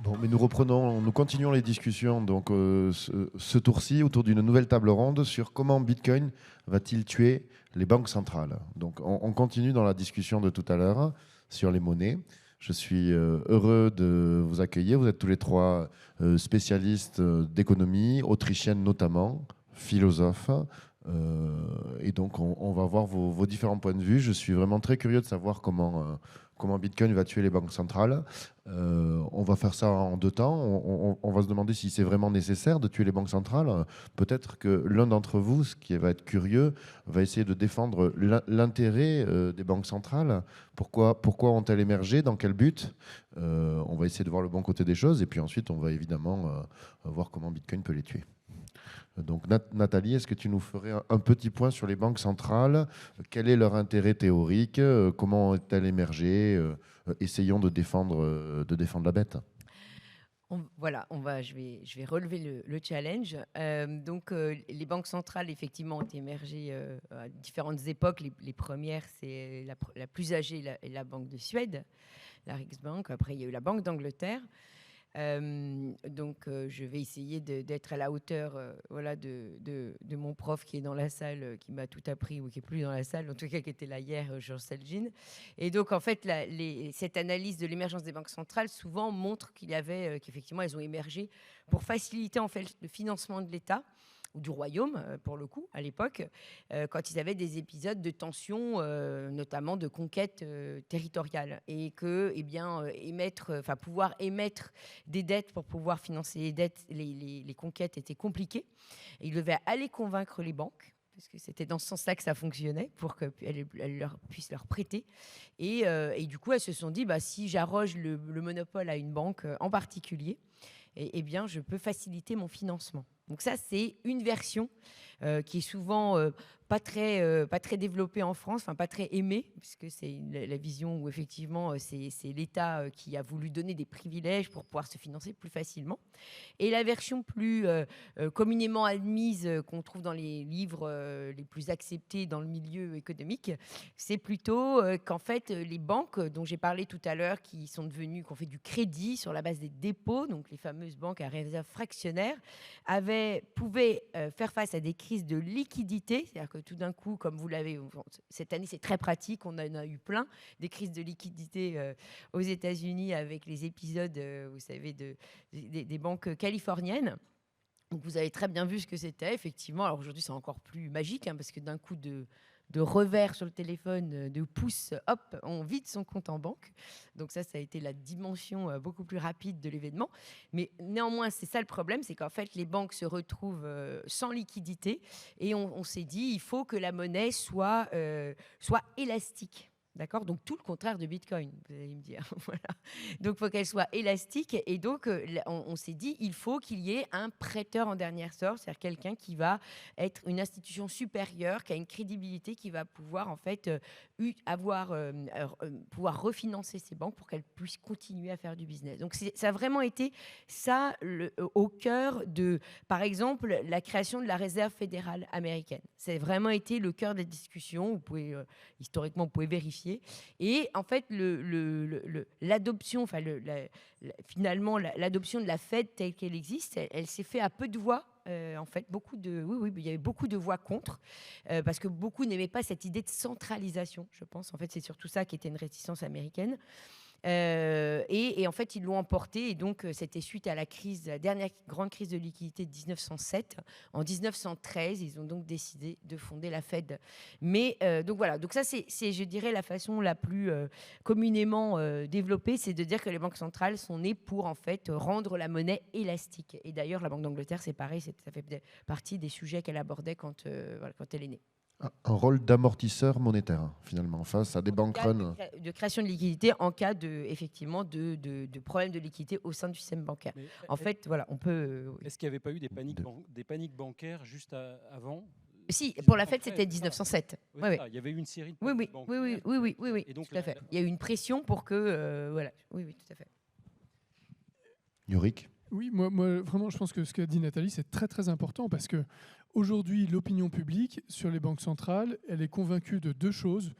Bon, mais nous continuons les discussions donc, ce tour-ci autour d'une nouvelle table ronde sur comment Bitcoin va-t-il tuer les banques centrales. Donc on continue dans la discussion de tout à l'heure sur les monnaies. Je suis heureux de vous accueillir. Vous êtes tous les trois spécialistes d'économie, autrichienne notamment, philosophes. Et donc on va voir vos différents points de vue. Je suis vraiment très curieux de savoir comment Bitcoin va tuer les banques centrales. On va faire ça en deux temps. On va se demander si c'est vraiment nécessaire de tuer les banques centrales. Peut-être que l'un d'entre vous, ce qui va être curieux, va essayer de défendre l'intérêt des banques centrales. Pourquoi ont-elles émergé? Dans quel but? On va essayer de voir le bon côté des choses. Et puis ensuite, on va évidemment voir comment Bitcoin peut les tuer. Donc Nathalie, est-ce que tu nous ferais un petit point sur les banques centrales? Quel est leur intérêt théorique? Comment ont-elles émergé? Essayons de défendre la bête. Je vais relever le challenge. Les banques centrales, effectivement, ont émergé à différentes époques. Les premières, c'est la plus âgée, la Banque de Suède, la Riksbank. Après, il y a eu la Banque d'Angleterre. Je vais essayer d'être à la hauteur de mon prof qui est dans la salle, qui m'a tout appris, ou qui n'est plus dans la salle, en tout cas qui était là hier, Georges Selgin. Et donc, en fait, cette analyse de l'émergence des banques centrales souvent montre qu'effectivement, elles ont émergé pour faciliter en fait le financement de l'État ou du royaume, pour le coup, à l'époque, quand ils avaient des épisodes de tension, notamment de conquête territoriale. Et que, pouvoir émettre des dettes pour pouvoir financer les dettes, les conquêtes étaient compliquées. Et ils devaient aller convaincre les banques, parce que c'était dans ce sens-là que ça fonctionnait, pour qu'elles puissent leur prêter. Et du coup, elles se sont dit, si j'arroge le monopole à une banque en particulier, eh bien, je peux faciliter mon financement. Donc ça, c'est une version qui est souvent pas très développée en France, enfin pas très aimée, puisque c'est la vision où effectivement c'est l'État qui a voulu donner des privilèges pour pouvoir se financer plus facilement. Et la version plus communément admise qu'on trouve dans les livres les plus acceptés dans le milieu économique, c'est plutôt qu'en fait les banques dont j'ai parlé tout à l'heure, qui ont fait du crédit sur la base des dépôts, donc les fameuses banques à réserve fractionnaire, pouvaient faire face à des crises de liquidité. C'est-à-dire que tout d'un coup, comme vous l'avez, cette année c'est très pratique, on en a eu plein, des crises de liquidité aux États-Unis avec les épisodes, vous savez, des banques californiennes. Donc vous avez très bien vu ce que c'était, effectivement. Alors aujourd'hui, c'est encore plus magique, parce que d'un coup de revers sur le téléphone, de pouce, hop, on vide son compte en banque. Donc ça a été la dimension beaucoup plus rapide de l'événement. Mais néanmoins, c'est ça le problème, c'est qu'en fait, les banques se retrouvent sans liquidité. Et on s'est dit, il faut que la monnaie soit élastique. D'accord? Donc, tout le contraire de Bitcoin, vous allez me dire. Voilà. Donc, il faut qu'elle soit élastique. Et donc, on s'est dit, il faut qu'il y ait un prêteur en dernière sort, c'est-à-dire quelqu'un qui va être une institution supérieure, qui a une crédibilité, qui va pouvoir, en fait, pouvoir refinancer ces banques pour qu'elles puissent continuer à faire du business. Donc, ça a vraiment été ça au cœur de, par exemple, la création de la réserve fédérale américaine. C'est vraiment été le cœur des discussions. Vous pouvez, historiquement, vous pouvez vérifier. Et en fait, l'adoption, finalement, l'adoption de la Fed telle qu'elle existe, elle s'est fait à peu de voix. En fait, il y avait beaucoup de voix contre, parce que beaucoup n'aimaient pas cette idée de centralisation, je pense. En fait, c'est surtout ça qui était une réticence américaine. Et en fait, ils l'ont emporté. Et donc, c'était suite à la dernière grande crise de liquidité de 1907. En 1913, ils ont donc décidé de fonder la Fed. Mais donc voilà. Donc ça, c'est, je dirais, la façon la plus communément développée, c'est de dire que les banques centrales sont nées pour en fait rendre la monnaie élastique. Et d'ailleurs, la Banque d'Angleterre, c'est pareil. Ça fait partie des sujets qu'elle abordait quand elle est née. Un rôle d'amortisseur monétaire, finalement, face à des bank runs. De création de liquidité en cas effectivement de problème de liquidité au sein du système bancaire. Mais en fait, voilà, on peut... Est-ce qu'il n'y avait pas eu des paniques bancaires juste avant? Si, pour la Fed, c'était 1907. Oui, il y avait eu une série de paniques bancaires. Oui, et donc, tout à fait. Il y a eu une pression pour que... voilà, oui, tout à fait. Yorick? Oui, moi, vraiment, je pense que ce qu'a dit Nathalie, c'est très, très important parce que aujourd'hui, l'opinion publique sur les banques centrales, elle est convaincue de deux choses.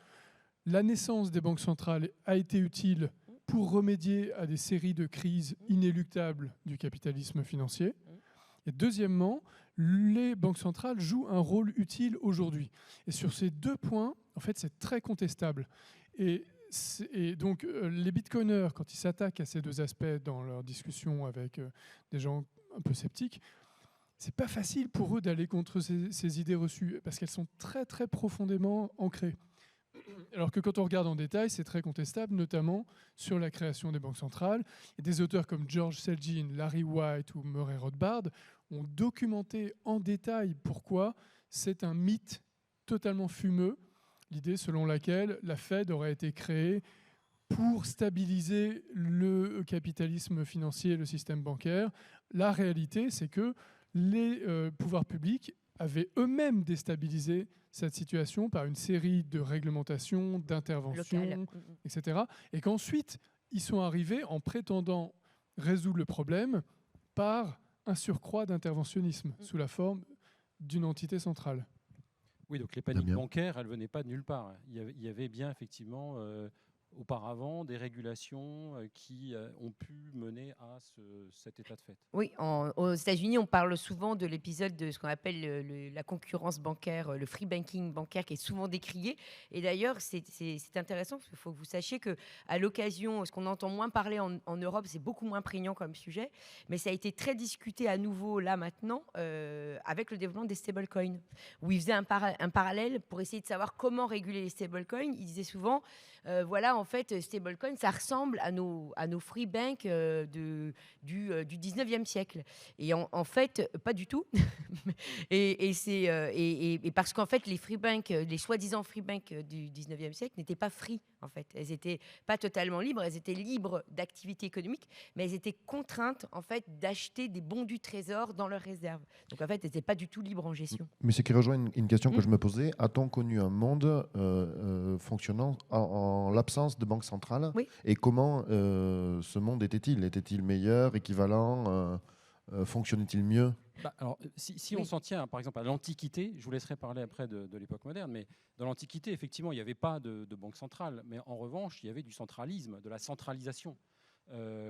La naissance des banques centrales a été utile pour remédier à des séries de crises inéluctables du capitalisme financier. Et deuxièmement, les banques centrales jouent un rôle utile aujourd'hui. Et sur ces deux points, en fait, c'est très contestable. Et donc, les bitcoiners, quand ils s'attaquent à ces deux aspects dans leur discussion avec des gens un peu sceptiques, c'est pas facile pour eux d'aller contre ces idées reçues parce qu'elles sont très, très profondément ancrées. Alors que quand on regarde en détail, c'est très contestable, notamment sur la création des banques centrales. Et des auteurs comme George Selgin, Larry White ou Murray Rothbard ont documenté en détail pourquoi c'est un mythe totalement fumeux, l'idée selon laquelle la Fed aurait été créée pour stabiliser le capitalisme financier et le système bancaire. La réalité, c'est que les pouvoirs publics avaient eux-mêmes déstabilisé cette situation par une série de réglementations, d'interventions, etc. Et qu'ensuite, ils sont arrivés en prétendant résoudre le problème par un surcroît d'interventionnisme sous la forme d'une entité centrale. Oui, donc les paniques bancaires, elles ne venaient pas de nulle part. Il y avait bien effectivement auparavant des régulations qui ont pu mener à cet état de fait. Oui, aux États-Unis, on parle souvent de l'épisode de ce qu'on appelle la concurrence bancaire, le free banking bancaire, qui est souvent décrié. Et d'ailleurs, c'est intéressant parce qu'il faut que vous sachiez qu'à l'occasion, ce qu'on entend moins parler en Europe, c'est beaucoup moins prégnant comme sujet, mais ça a été très discuté à nouveau là maintenant avec le développement des stablecoins, où ils faisaient un parallèle pour essayer de savoir comment réguler les stablecoins. Ils disaient souvent, voilà, en fait, stablecoin, ça ressemble à nos free banks du 19e siècle. Et en fait, pas du tout. et parce qu'en fait, les free banks, les soi-disant free banks du 19e siècle n'étaient pas free, en fait. Elles n'étaient pas totalement libres, elles étaient libres d'activité économique, mais elles étaient contraintes, en fait, d'acheter des bons du trésor dans leurs réserves. Donc, en fait, elles n'étaient pas du tout libres en gestion. Mais c'est qui rejoint une question que je me posais. A-t-on connu un monde fonctionnant en l'absence de banque centrale? Oui. Et comment ce monde était-il? Était-il meilleur, équivalent? Fonctionnait-il mieux? Alors, si on s'en tient, par exemple, à l'Antiquité, je vous laisserai parler après de l'époque moderne, mais dans l'Antiquité, effectivement, il n'y avait pas de banque centrale, mais en revanche, il y avait du centralisme, de la centralisation.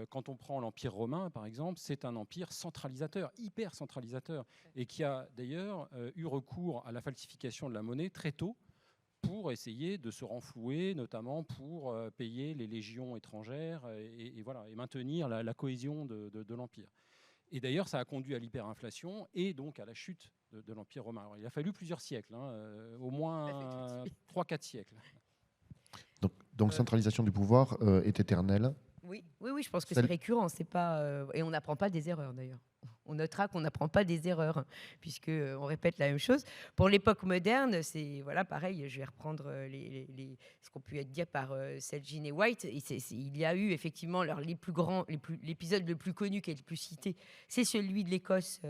Quand on prend l'Empire romain, par exemple, c'est un empire centralisateur, hyper centralisateur, et qui a d'ailleurs eu recours à la falsification de la monnaie très tôt pour essayer de se renflouer, notamment pour payer les légions étrangères et maintenir la cohésion de l'Empire. Et d'ailleurs, ça a conduit à l'hyperinflation et donc à la chute de l'Empire romain. Alors, il a fallu plusieurs siècles, au moins 3-4 siècles. Donc centralisation du pouvoir est éternelle. Oui, je pense que c'est récurrent. C'est pas, et on n'apprend pas des erreurs d'ailleurs. On notera qu'on n'apprend pas des erreurs, puisqu'on répète la même chose. Pour l'époque moderne, c'est pareil, je vais reprendre ce qu'on peut être dit par Selgin et White. Il y a eu effectivement l'épisode le plus connu qui est le plus cité, c'est celui de l'Écosse,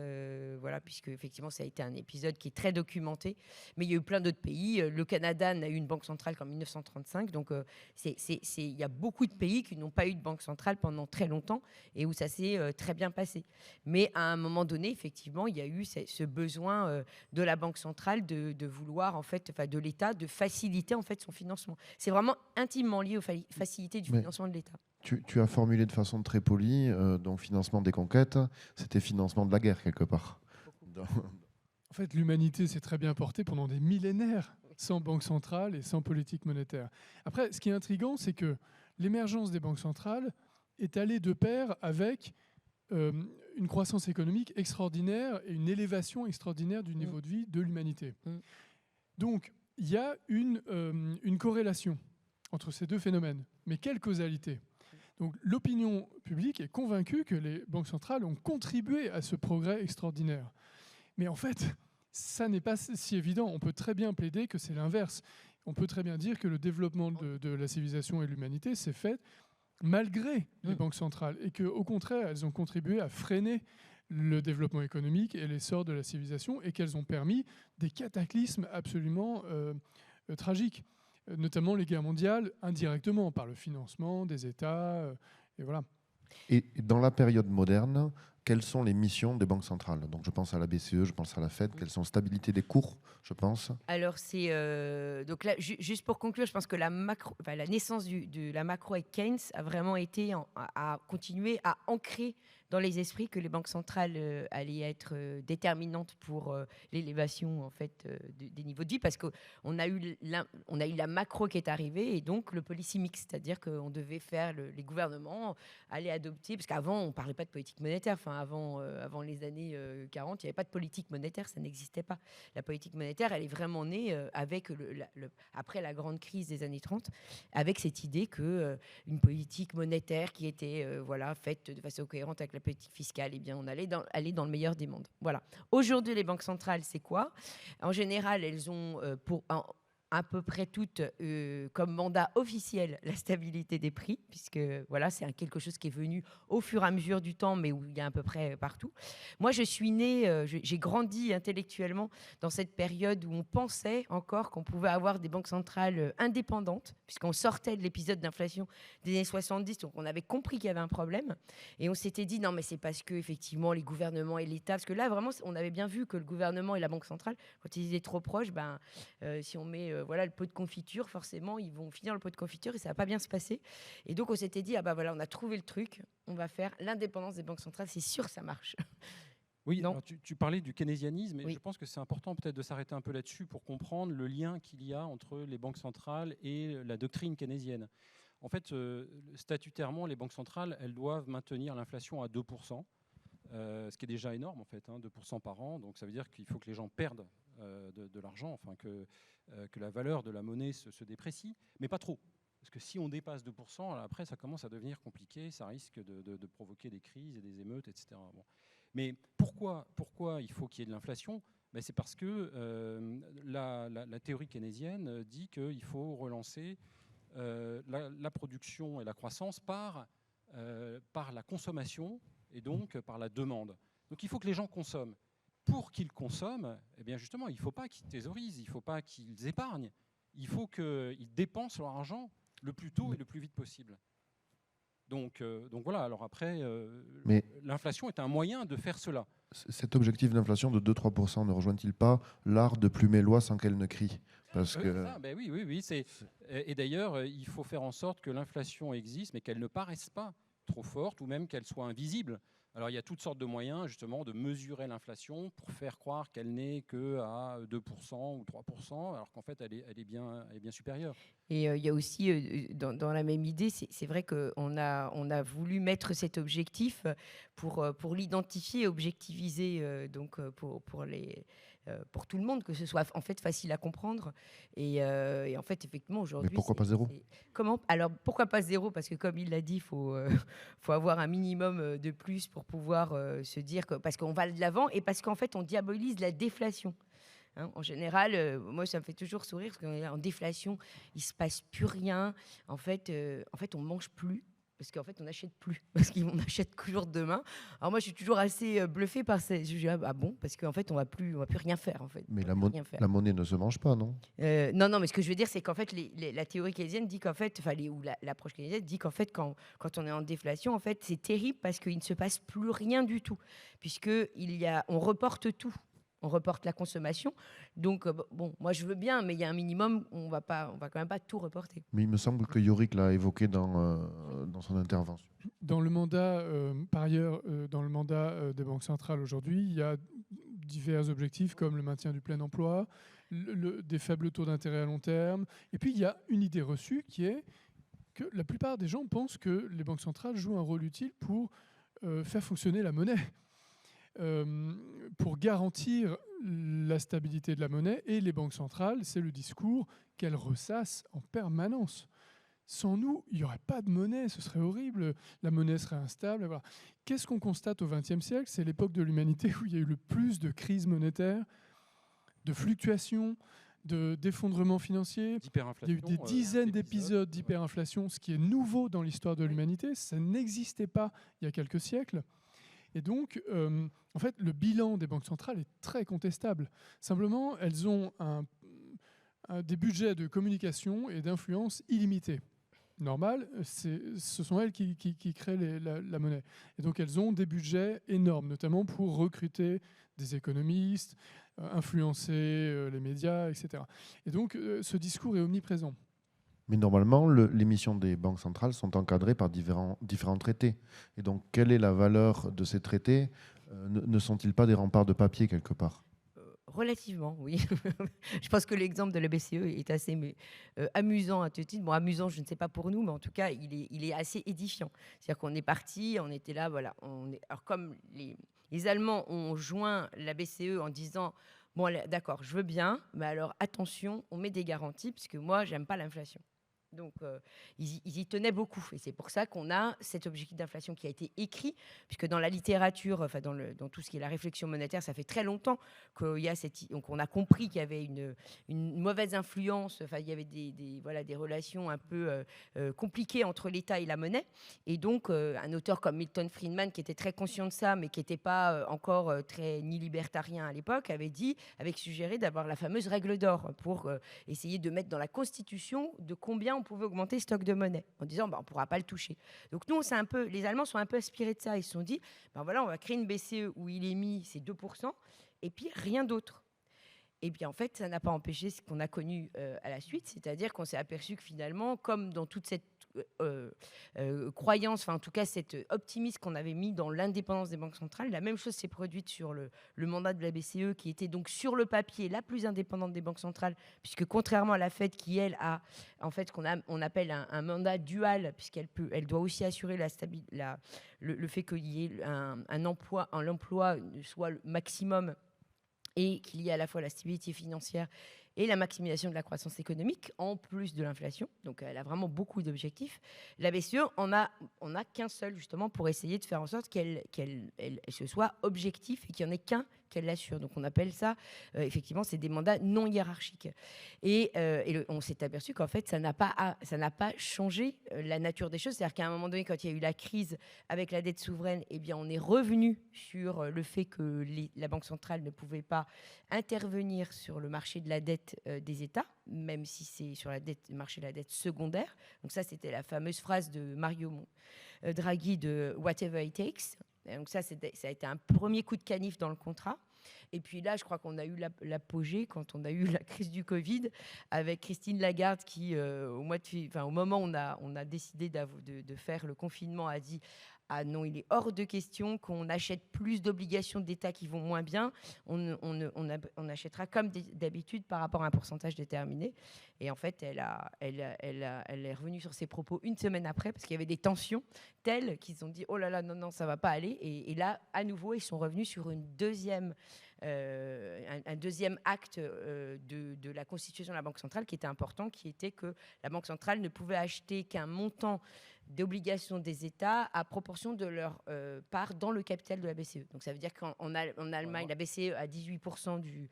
puisque effectivement ça a été un épisode qui est très documenté. Mais il y a eu plein d'autres pays. Le Canada n'a eu une banque centrale qu'en 1935, donc il y a beaucoup de pays qui n'ont pas eu de banque centrale pendant très longtemps et où ça s'est très bien passé. Mais à un moment donné, effectivement, il y a eu ce besoin de la Banque centrale de vouloir, en fait, de l'État, de faciliter en fait son financement. C'est vraiment intimement lié aux facilités du financement de l'État. Tu as formulé de façon très polie, donc financement des conquêtes, c'était financement de la guerre quelque part. En fait, l'humanité s'est très bien portée pendant des millénaires sans banque centrale et sans politique monétaire. Après, ce qui est intriguant, c'est que l'émergence des banques centrales est allée de pair avec une croissance économique extraordinaire et une élévation extraordinaire du niveau de vie de l'humanité. Donc, il y a une corrélation entre ces deux phénomènes. Mais quelle causalité? Donc, l'opinion publique est convaincue que les banques centrales ont contribué à ce progrès extraordinaire. Mais en fait, ça n'est pas si évident. On peut très bien plaider que c'est l'inverse. On peut très bien dire que le développement de la civilisation et de l'humanité s'est fait malgré les banques centrales, et qu'au contraire, elles ont contribué à freiner le développement économique et l'essor de la civilisation, et qu'elles ont permis des cataclysmes absolument tragiques, notamment les guerres mondiales, indirectement, par le financement des États, et voilà. Et dans la période moderne, quelles sont les missions des banques centrales? Donc je pense à la BCE, je pense à la Fed. Quelles sont stabilité des cours, je pense? Alors, c'est donc là, juste pour conclure, je pense que la naissance de la macro avec Keynes a vraiment été à continuer à ancrer dans les esprits que les banques centrales allaient être déterminantes pour l'élévation en fait des niveaux de vie, parce qu'on a eu la macro qui est arrivée et donc le policy mix, c'est-à-dire qu'on devait faire les gouvernements allaient adopter, parce qu'avant on parlait pas de politique monétaire, enfin avant les années 40, il n'y avait pas de politique monétaire, ça n'existait pas. La politique monétaire, elle est vraiment née avec après la grande crise des années 30, avec cette idée que une politique monétaire qui était faite de façon cohérente avec la politique fiscale, eh bien, on allait aller dans le meilleur des mondes. Voilà. Aujourd'hui, les banques centrales, c'est quoi? En général, elles ont à peu près toutes comme mandat officiel la stabilité des prix, puisque voilà, c'est quelque chose qui est venu au fur et à mesure du temps, mais où il y a à peu près partout. Moi, je suis née, j'ai grandi intellectuellement dans cette période où on pensait encore qu'on pouvait avoir des banques centrales indépendantes, puisqu'on sortait de l'épisode d'inflation des années 70, donc on avait compris qu'il y avait un problème, et on s'était dit non, mais c'est parce que effectivement les gouvernements et l'État, parce que là vraiment, on avait bien vu que le gouvernement et la banque centrale, quand ils étaient trop proches, si on met le pot de confiture, forcément, ils vont finir le pot de confiture et ça va pas bien se passer. Et donc, on s'était dit, on a trouvé le truc, on va faire l'indépendance des banques centrales, c'est sûr, ça marche. Oui, alors tu parlais du keynésianisme, et oui. Je pense que c'est important peut-être de s'arrêter un peu là-dessus pour comprendre le lien qu'il y a entre les banques centrales et la doctrine keynésienne. En fait, statutairement, les banques centrales, elles doivent maintenir l'inflation à 2%, ce qui est déjà énorme, en fait, 2% par an. Donc, ça veut dire qu'il faut que les gens perdent de l'argent, enfin que la valeur de la monnaie se déprécie, mais pas trop. Parce que si on dépasse 2%, après, ça commence à devenir compliqué, ça risque de provoquer des crises et des émeutes, etc. Bon. Mais pourquoi il faut qu'il y ait de l'inflation? C'est parce que la théorie keynésienne dit qu'il faut relancer la production et la croissance par la consommation et donc par la demande. Donc il faut que les gens consomment. Pour qu'ils consomment, eh bien justement, il ne faut pas qu'ils thésaurisent, il ne faut pas qu'ils épargnent, il faut qu'ils dépensent leur argent le plus tôt et le plus vite possible. Donc voilà, alors après, l'inflation est un moyen de faire cela. Cet objectif d'inflation de 2-3% ne rejoint-il pas l'art de plumer l'oie sans qu'elle ne crie? Parce que... Oui. Et d'ailleurs, il faut faire en sorte que l'inflation existe, mais qu'elle ne paraisse pas trop forte ou même qu'elle soit invisible. Alors il y a toutes sortes de moyens justement de mesurer l'inflation pour faire croire qu'elle n'est qu'à 2% ou 3%, alors qu'en fait elle est bien supérieure. Et il y a aussi, dans la même idée, c'est vrai qu'on a voulu mettre cet objectif pour l'identifier et objectiviser pour tout le monde, que ce soit en fait facile à comprendre. Et en fait, effectivement, aujourd'hui... Mais pourquoi pas zéro? Comment? Alors, pourquoi pas zéro? Parce que comme il l'a dit, il faut avoir un minimum de plus pour pouvoir se dire que... Parce qu'on va de l'avant et parce qu'en fait, on diabolise la déflation. En général, moi, ça me fait toujours sourire parce qu'en déflation, il ne se passe plus rien. En fait, on ne mange plus. Parce qu'en fait, on n'achète plus, parce qu'on achète toujours demain. Alors moi, je suis toujours assez bluffée par ça. Je dis, ah bon, parce qu'en fait, on va plus rien faire. En fait. Mais la monnaie ne se mange pas, non? Non, mais ce que je veux dire, c'est qu'en fait, la théorie keynésienne dit qu'en fait, ou l'approche keynésienne dit qu'en fait, quand on est en déflation, en fait, c'est terrible parce qu'il ne se passe plus rien du tout, on reporte tout. On reporte la consommation. Donc, moi, je veux bien, mais il y a un minimum, on va quand même pas tout reporter. Mais il me semble que Yorick l'a évoqué dans son intervention. Dans le mandat, par ailleurs, dans le mandat des banques centrales aujourd'hui, il y a divers objectifs comme le maintien du plein emploi, des faibles taux d'intérêt à long terme. Et puis, il y a une idée reçue qui est que la plupart des gens pensent que les banques centrales jouent un rôle utile pour faire fonctionner la monnaie. Pour garantir la stabilité de la monnaie, et les banques centrales, c'est le discours qu'elles ressassent en permanence. Sans nous, il n'y aurait pas de monnaie, ce serait horrible, la monnaie serait instable. Voilà. Qu'est-ce qu'on constate au XXe siècle? C'est l'époque de l'humanité où il y a eu le plus de crises monétaires, de fluctuations, d'effondrements financiers. Il y a eu des dizaines d'épisodes d'hyperinflation, ce qui est nouveau dans l'histoire de l'humanité. Ça n'existait pas il y a quelques siècles. Et donc, en fait, le bilan des banques centrales est très contestable. Simplement, elles ont des budgets de communication et d'influence illimités. normales, ce sont elles qui créent la monnaie. Et donc elles ont des budgets énormes, notamment pour recruter des économistes, influencer les médias, etc. Et donc ce discours est omniprésent. Mais normalement, les missions des banques centrales sont encadrées par différents traités. Et donc, quelle est la valeur de ces traités? Ne sont-ils pas des remparts de papier quelque part? Relativement, oui. Je pense que l'exemple de la BCE est assez amusant à tout titre. Bon, amusant, je ne sais pas pour nous, mais en tout cas, il est assez édifiant. C'est-à-dire qu'on est parti, on était là, voilà. Alors, comme les Allemands ont joint la BCE en disant, bon, d'accord, je veux bien, mais alors attention, on met des garanties, puisque moi, j'aime pas l'inflation. Donc, ils y tenaient beaucoup. Et c'est pour ça qu'on a cet objectif d'inflation qui a été écrit, puisque dans la littérature, enfin dans tout ce qui est la réflexion monétaire, ça fait très longtemps qu'il y a donc on a compris qu'il y avait une mauvaise influence, enfin, il y avait des relations un peu compliquées entre l'État et la monnaie. Et donc, un auteur comme Milton Friedman, qui était très conscient de ça, mais qui n'était pas encore ni libertarien à l'époque, avait suggéré d'avoir la fameuse règle d'or pour essayer de mettre dans la Constitution de combien on pouvait augmenter le stock de monnaie, en disant on ne pourra pas le toucher. Donc nous, les Allemands sont un peu inspirés de ça. Ils se sont dit, voilà, on va créer une BCE où il est mis ces 2%, et puis rien d'autre. Et bien en fait, ça n'a pas empêché ce qu'on a connu à la suite, c'est-à-dire qu'on s'est aperçu que finalement, comme dans toute cette croyance, enfin en tout cas cet optimisme qu'on avait mis dans l'indépendance des banques centrales, la même chose s'est produite sur le mandat de la BCE, qui était donc sur le papier la plus indépendante des banques centrales, puisque contrairement à la Fed qui elle a en fait on appelle un mandat dual, elle doit aussi assurer le fait qu'il y ait l'emploi soit le maximum et qu'il y ait à la fois la stabilité financière et la maximisation de la croissance économique, en plus de l'inflation. Donc, elle a vraiment beaucoup d'objectifs. La BCE, on a qu'un seul, justement, pour essayer de faire en sorte qu'elle se soit objectif et qu'il n'y en ait qu'un qu'elle l'assure. Donc, on appelle ça, effectivement, c'est des mandats non hiérarchiques. Et on s'est aperçu qu'en fait, ça n'a pas changé la nature des choses. C'est-à-dire qu'à un moment donné, quand il y a eu la crise avec la dette souveraine, eh bien, on est revenu sur le fait que la Banque centrale ne pouvait pas intervenir sur le marché de la dette des États, même si c'est sur le marché de la dette secondaire. Donc ça, c'était la fameuse phrase de Mario Draghi de « whatever it takes ». Donc ça a été un premier coup de canif dans le contrat. Et puis là, je crois qu'on a eu l'apogée quand on a eu la crise du Covid avec Christine Lagarde qui, au moment où on a décidé de faire le confinement, a dit « Ah non, il est hors de question qu'on achète plus d'obligations d'État qui vont moins bien. On achètera comme d'habitude par rapport à un pourcentage déterminé. » Et en fait, elle est revenue sur ses propos une semaine après parce qu'il y avait des tensions telles qu'ils ont dit « Oh là là, non, ça ne va pas aller. » Et là, à nouveau, ils sont revenus sur un deuxième acte de la constitution de la Banque centrale qui était important, qui était que la Banque centrale ne pouvait acheter qu'un montant d'obligations des États à proportion de leur part dans le capital de la BCE. Donc ça veut dire qu'en Allemagne, la BCE a 18%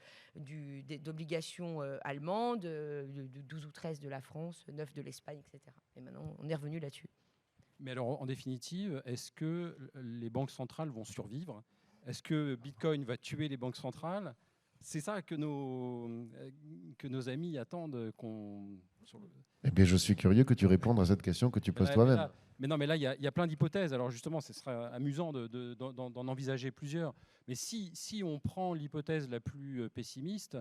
d'obligations allemandes, de 12 ou 13 de la France, 9 de l'Espagne, etc. Et maintenant, on est revenu là-dessus. Mais alors, en définitive, est-ce que les banques centrales vont survivre? Est-ce que Bitcoin va tuer les banques centrales? C'est ça que nos amis attendent qu'on... Eh bien, je suis curieux que tu répondes à cette question que tu poses toi-même. Mais là, il y a plein d'hypothèses. Alors justement, ce sera amusant d'en envisager plusieurs. Mais si on prend l'hypothèse la plus pessimiste,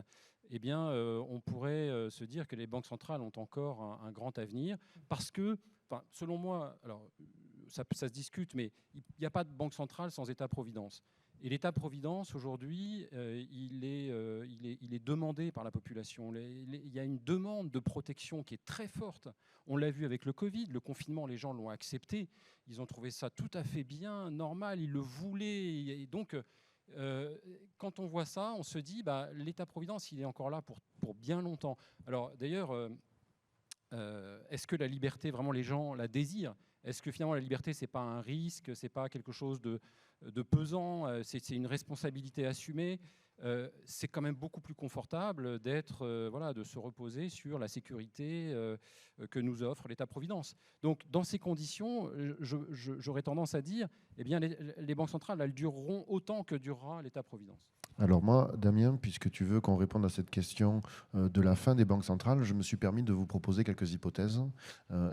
eh bien, on pourrait se dire que les banques centrales ont encore un grand avenir. Parce que, selon moi, alors, ça se discute, mais il n'y a pas de banque centrale sans État-providence. Et l'État-providence, aujourd'hui, il est demandé par la population. Il y a une demande de protection qui est très forte. On l'a vu avec le Covid, le confinement, les gens l'ont accepté. Ils ont trouvé ça tout à fait bien, normal, ils le voulaient. Et donc, quand on voit ça, on se dit, l'État-providence, il est encore là pour bien longtemps. Alors, d'ailleurs, est-ce que la liberté, vraiment, les gens la désirent? Est-ce que finalement, la liberté, ce n'est pas un risque, ce n'est pas quelque chose de pesant, c'est une responsabilité assumée? c'est quand même beaucoup plus confortable de se reposer sur la sécurité que nous offre l'État-providence. Donc, dans ces conditions, j'aurais tendance à dire, eh bien, les banques centrales, elles dureront autant que durera l'État-providence. Alors moi, Damien, puisque tu veux qu'on réponde à cette question de la fin des banques centrales, je me suis permis de vous proposer quelques hypothèses.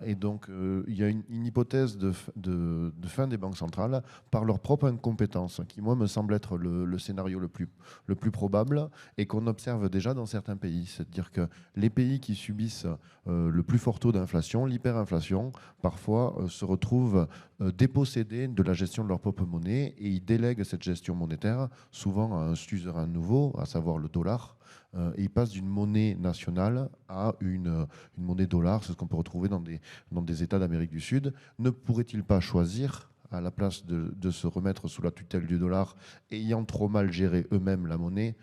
Et donc, il y a une hypothèse de fin des banques centrales par leur propre incompétence, qui, moi, me semble être le scénario le plus probable et qu'on observe déjà dans certains pays. C'est-à-dire que les pays qui subissent le plus fort taux d'inflation, l'hyperinflation, parfois se retrouvent dépossédés de la gestion de leur propre monnaie et ils délèguent cette gestion monétaire souvent à un suzerain nouveau, à savoir le dollar. Et ils passent d'une monnaie nationale à une monnaie dollar, c'est ce qu'on peut retrouver dans des États d'Amérique du Sud. Ne pourraient-ils pas choisir, à la place de se remettre sous la tutelle du dollar, ayant trop mal géré eux-mêmes la monnaie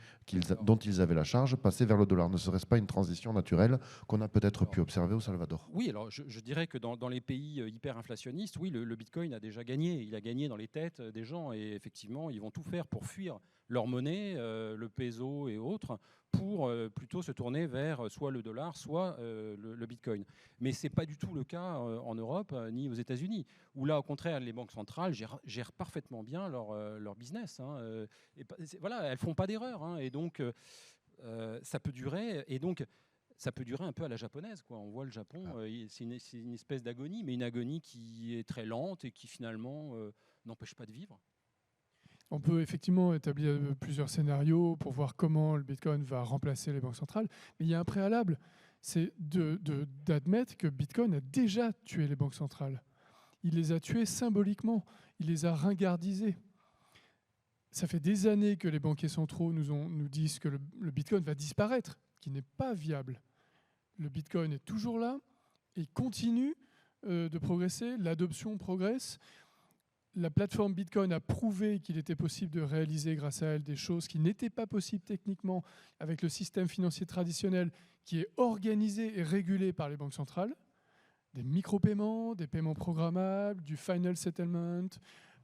dont ils avaient la charge, passer vers le dollar? Ne serait-ce pas une transition naturelle qu'on a peut-être pu observer au Salvador? Oui, alors je dirais que dans les pays hyperinflationnistes, oui, le Bitcoin a déjà gagné. Il a gagné dans les têtes des gens et effectivement, ils vont tout faire pour fuir leur monnaie, le peso et autres, pour plutôt se tourner vers soit le dollar, soit le Bitcoin. Mais ce n'est pas du tout le cas en Europe ni aux États-Unis, où là, au contraire, les banques centrales gèrent parfaitement bien leur business. Hein, voilà, elles ne font pas d'erreur. Hein, et donc, ça peut durer. Et donc, ça peut durer un peu à la japonaise, quoi. On voit le Japon, c'est une espèce d'agonie, mais une agonie qui est très lente et qui finalement n'empêche pas de vivre. On peut effectivement établir plusieurs scénarios pour voir comment le Bitcoin va remplacer les banques centrales, mais il y a un préalable, c'est d'admettre que Bitcoin a déjà tué les banques centrales. Il les a tuées symboliquement, il les a ringardisées. Ça fait des années que les banquiers centraux nous disent que le Bitcoin va disparaître, qu'il n'est pas viable. Le Bitcoin est toujours là et continue de progresser, l'adoption progresse. La plateforme Bitcoin a prouvé qu'il était possible de réaliser grâce à elle des choses qui n'étaient pas possibles techniquement avec le système financier traditionnel qui est organisé et régulé par les banques centrales. Des micro-paiements, des paiements programmables, du final settlement,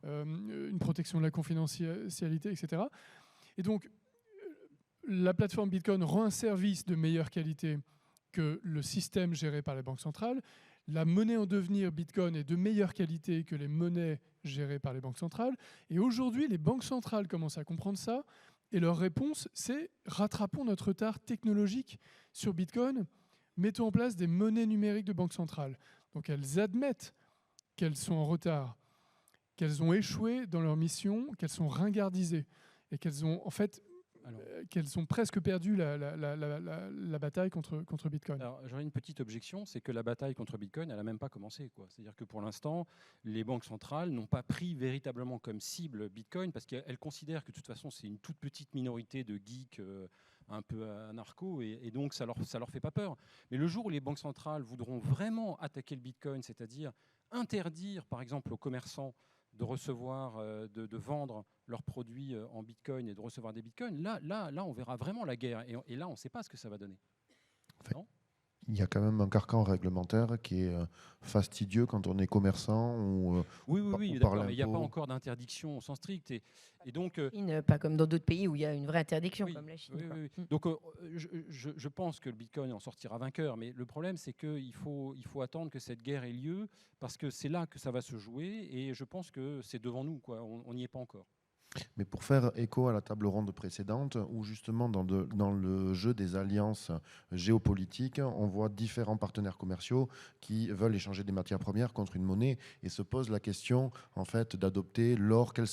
une protection de la confidentialité, etc. Et donc, la plateforme Bitcoin rend un service de meilleure qualité que le système géré par les banques centrales. La monnaie en devenir Bitcoin est de meilleure qualité que les monnaies gérées par les banques centrales. Et aujourd'hui, les banques centrales commencent à comprendre ça. Et leur réponse, c'est rattrapons notre retard technologique sur Bitcoin, mettons en place des monnaies numériques de banque centrale. Donc elles admettent qu'elles sont en retard, qu'elles ont échoué dans leur mission, qu'elles sont ringardisées et qu'elles ont en fait qu'elles ont presque perdu la bataille contre Bitcoin. Alors, j'aurais une petite objection, c'est que la bataille contre Bitcoin, elle n'a même pas commencé, quoi. C'est-à-dire que pour l'instant, les banques centrales n'ont pas pris véritablement comme cible Bitcoin parce qu'elles considèrent que de toute façon, c'est une toute petite minorité de geeks un peu anarcho et donc ça leur fait pas peur. Mais le jour où les banques centrales voudront vraiment attaquer le Bitcoin, c'est-à-dire interdire, par exemple, aux commerçants de recevoir, de vendre leurs produits en Bitcoin et de recevoir des Bitcoins, là, on verra vraiment la guerre. Et là, on ne sait pas ce que ça va donner. Non ? Il y a quand même un carcan réglementaire qui est fastidieux quand on est commerçant ou oui, d'accord, mais il n'y a pas encore d'interdiction au sens strict. Et donc, pas comme dans d'autres pays où il y a une vraie interdiction, comme la Chine. Oui. Donc, je pense que le Bitcoin en sortira vainqueur, mais le problème, c'est qu'il faut attendre que cette guerre ait lieu, parce que c'est là que ça va se jouer, et je pense que c'est devant nous, quoi. On n'y est pas encore. Mais pour faire écho à la table ronde précédente, où justement dans le jeu des alliances géopolitiques, on voit différents partenaires commerciaux qui veulent échanger des matières premières contre une monnaie et se posent la question en fait d'adopter l'or. Quelle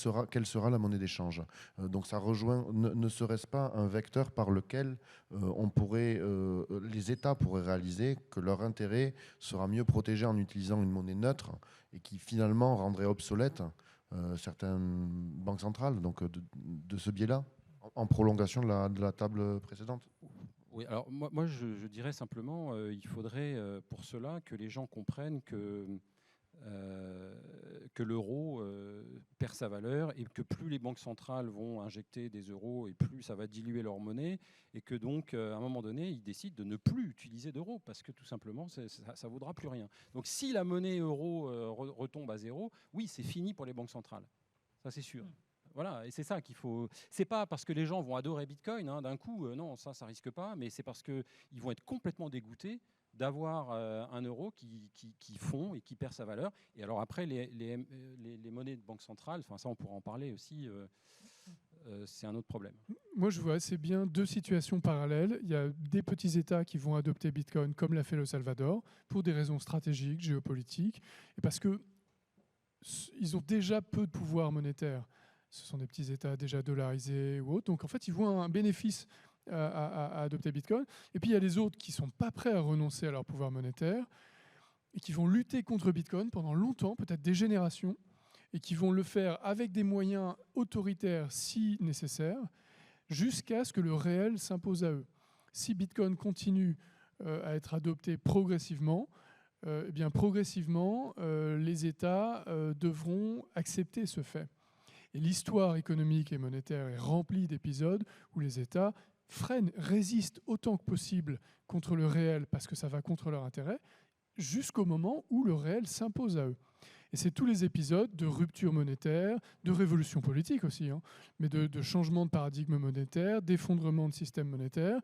sera la monnaie d'échange? Donc ça rejoint, ne serait-ce pas un vecteur par lequel les États pourraient réaliser que leur intérêt sera mieux protégé en utilisant une monnaie neutre et qui finalement rendrait obsolète certaines banques centrales, donc de ce biais-là, en prolongation de la table précédente? Oui, alors moi je dirais simplement, il faudrait pour cela que les gens comprennent que l'euro perd sa valeur et que plus les banques centrales vont injecter des euros et plus ça va diluer leur monnaie et que donc à un moment donné ils décident de ne plus utiliser d'euros parce que tout simplement ça ne vaudra plus rien. Donc si la monnaie euro retombe à zéro, oui c'est fini pour les banques centrales, ça c'est sûr. Voilà, et c'est ça qu'il faut. C'est pas parce que les gens vont adorer Bitcoin d'un coup, non, ça risque pas, mais c'est parce qu'ils vont être complètement dégoûtés d'avoir un euro qui fond et qui perd sa valeur. Et alors après, les monnaies de banque centrale, enfin ça on pourra en parler aussi, c'est un autre problème. Moi, je vois assez bien deux situations parallèles. Il y a des petits États qui vont adopter Bitcoin, comme l'a fait le Salvador, pour des raisons stratégiques, géopolitiques, et parce que ils ont déjà peu de pouvoir monétaire. Ce sont des petits États déjà dollarisés ou autres. Donc, en fait, ils voient un bénéfice à adopter Bitcoin. Et puis, il y a les autres qui ne sont pas prêts à renoncer à leur pouvoir monétaire et qui vont lutter contre Bitcoin pendant longtemps, peut-être des générations, et qui vont le faire avec des moyens autoritaires si nécessaire, jusqu'à ce que le réel s'impose à eux. Si Bitcoin continue à être adopté progressivement, eh bien progressivement, les États devront accepter ce fait. Et l'histoire économique et monétaire est remplie d'épisodes où les États freinent, résistent autant que possible contre le réel parce que ça va contre leur intérêt, jusqu'au moment où le réel s'impose à eux. Et c'est tous les épisodes de rupture monétaire, de révolution politique aussi, mais de changement de paradigme monétaire, d'effondrement de système monétaire.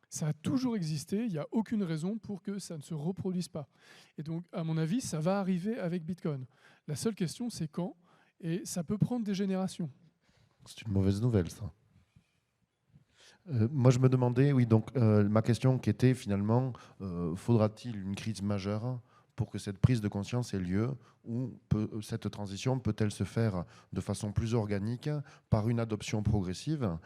Ça a toujours existé, il n'y a aucune raison pour que ça ne se reproduise pas. Et donc, à mon avis, ça va arriver avec Bitcoin. La seule question, c'est quand, et ça peut prendre des générations. C'est une mauvaise nouvelle, ça. Moi, je me demandais, oui, donc ma question qui était finalement, faudra-t-il une crise majeure pour que cette prise de conscience ait lieu, ou cette transition peut-elle se faire de façon plus organique par une adoption progressive?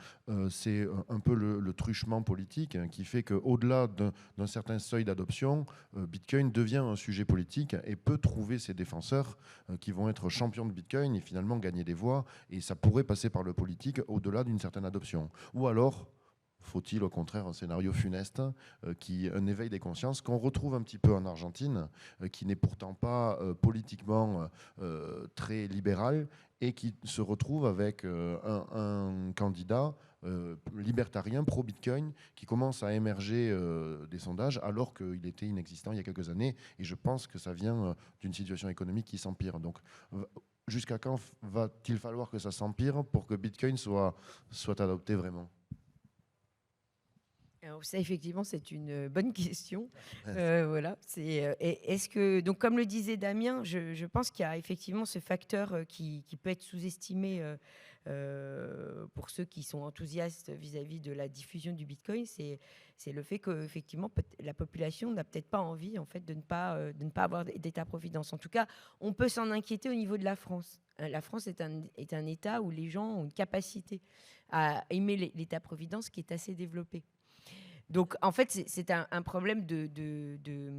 C'est un peu le truchement politique qui fait qu'au-delà d'un certain seuil d'adoption, Bitcoin devient un sujet politique et peut trouver ses défenseurs qui vont être champions de Bitcoin et finalement gagner des voix, et ça pourrait passer par le politique au-delà d'une certaine adoption. Ou alors, faut-il au contraire un scénario funeste, un éveil des consciences qu'on retrouve un petit peu en Argentine, qui n'est pourtant pas politiquement très libéral, et qui se retrouve avec un candidat libertarien pro-Bitcoin qui commence à émerger des sondages alors qu'il était inexistant il y a quelques années. Et je pense que ça vient d'une situation économique qui s'empire. Donc, jusqu'à quand va-t-il falloir que ça s'empire pour que Bitcoin soit adopté vraiment ? Alors ça, effectivement, c'est une bonne question. Voilà. Est-ce que, donc, comme le disait Damien, je pense qu'il y a effectivement ce facteur qui peut être sous-estimé pour ceux qui sont enthousiastes vis-à-vis de la diffusion du Bitcoin. C'est le fait que, effectivement, la population n'a peut-être pas envie, en fait, de ne pas avoir d'État-providence. En tout cas, on peut s'en inquiéter au niveau de la France. La France est un État où les gens ont une capacité à aimer l'État-providence qui est assez développée. Donc, en fait, c'est un problème de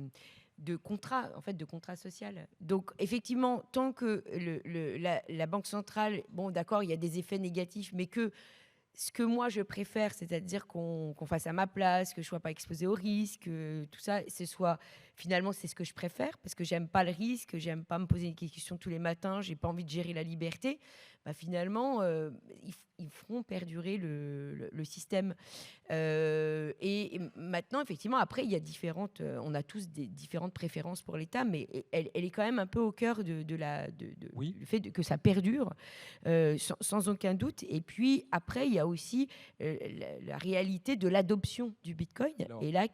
contrat, en fait, de contrat social. Donc, effectivement, tant que la Banque centrale, bon, d'accord, il y a des effets négatifs, mais que ce que moi, je préfère, c'est-à-dire qu'on fasse à ma place, que je ne sois pas exposée au risque, tout ça, finalement, c'est ce que je préfère, parce que j'aime pas le risque, j'aime pas me poser une question tous les matins, j'ai pas envie de gérer la liberté. Bah, finalement, ils feront perdurer le système. Et maintenant, effectivement, après, il y a on a tous des différentes préférences pour l'État, mais elle est quand même un peu au cœur Oui. du fait que ça perdure, sans aucun doute. Et puis, après, il y a aussi la réalité de l'adoption du Bitcoin, et là,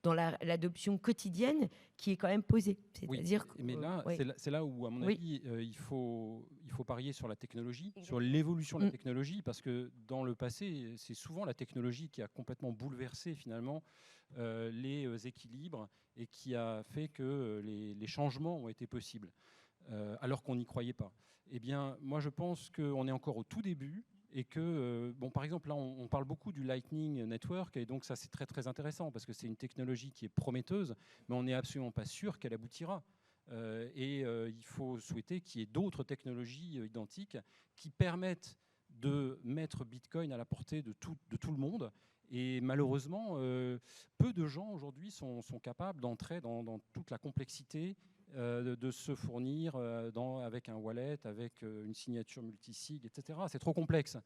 dans l'adoption quotidienne, qui est quand même posée. C'est-à-dire mais là, c'est là où, à mon avis, il faut parier sur la technologie, sur l'évolution de la technologie, parce que dans le passé, c'est souvent la technologie qui a complètement bouleversé finalement les équilibres et qui a fait que les changements ont été possibles, alors qu'on n'y croyait pas. Eh bien, moi, je pense qu'on est encore au tout début. Et que, par exemple, là, on parle beaucoup du Lightning Network, et donc ça, c'est très, très intéressant, parce que c'est une technologie qui est prometteuse, mais on n'est absolument pas sûr qu'elle aboutira. Il faut souhaiter qu'il y ait d'autres technologies identiques qui permettent de mettre Bitcoin à la portée de tout le monde. Et malheureusement, peu de gens aujourd'hui sont capables d'entrer dans toute la complexité de se fournir avec un wallet, avec une signature multisig, etc. C'est trop complexe.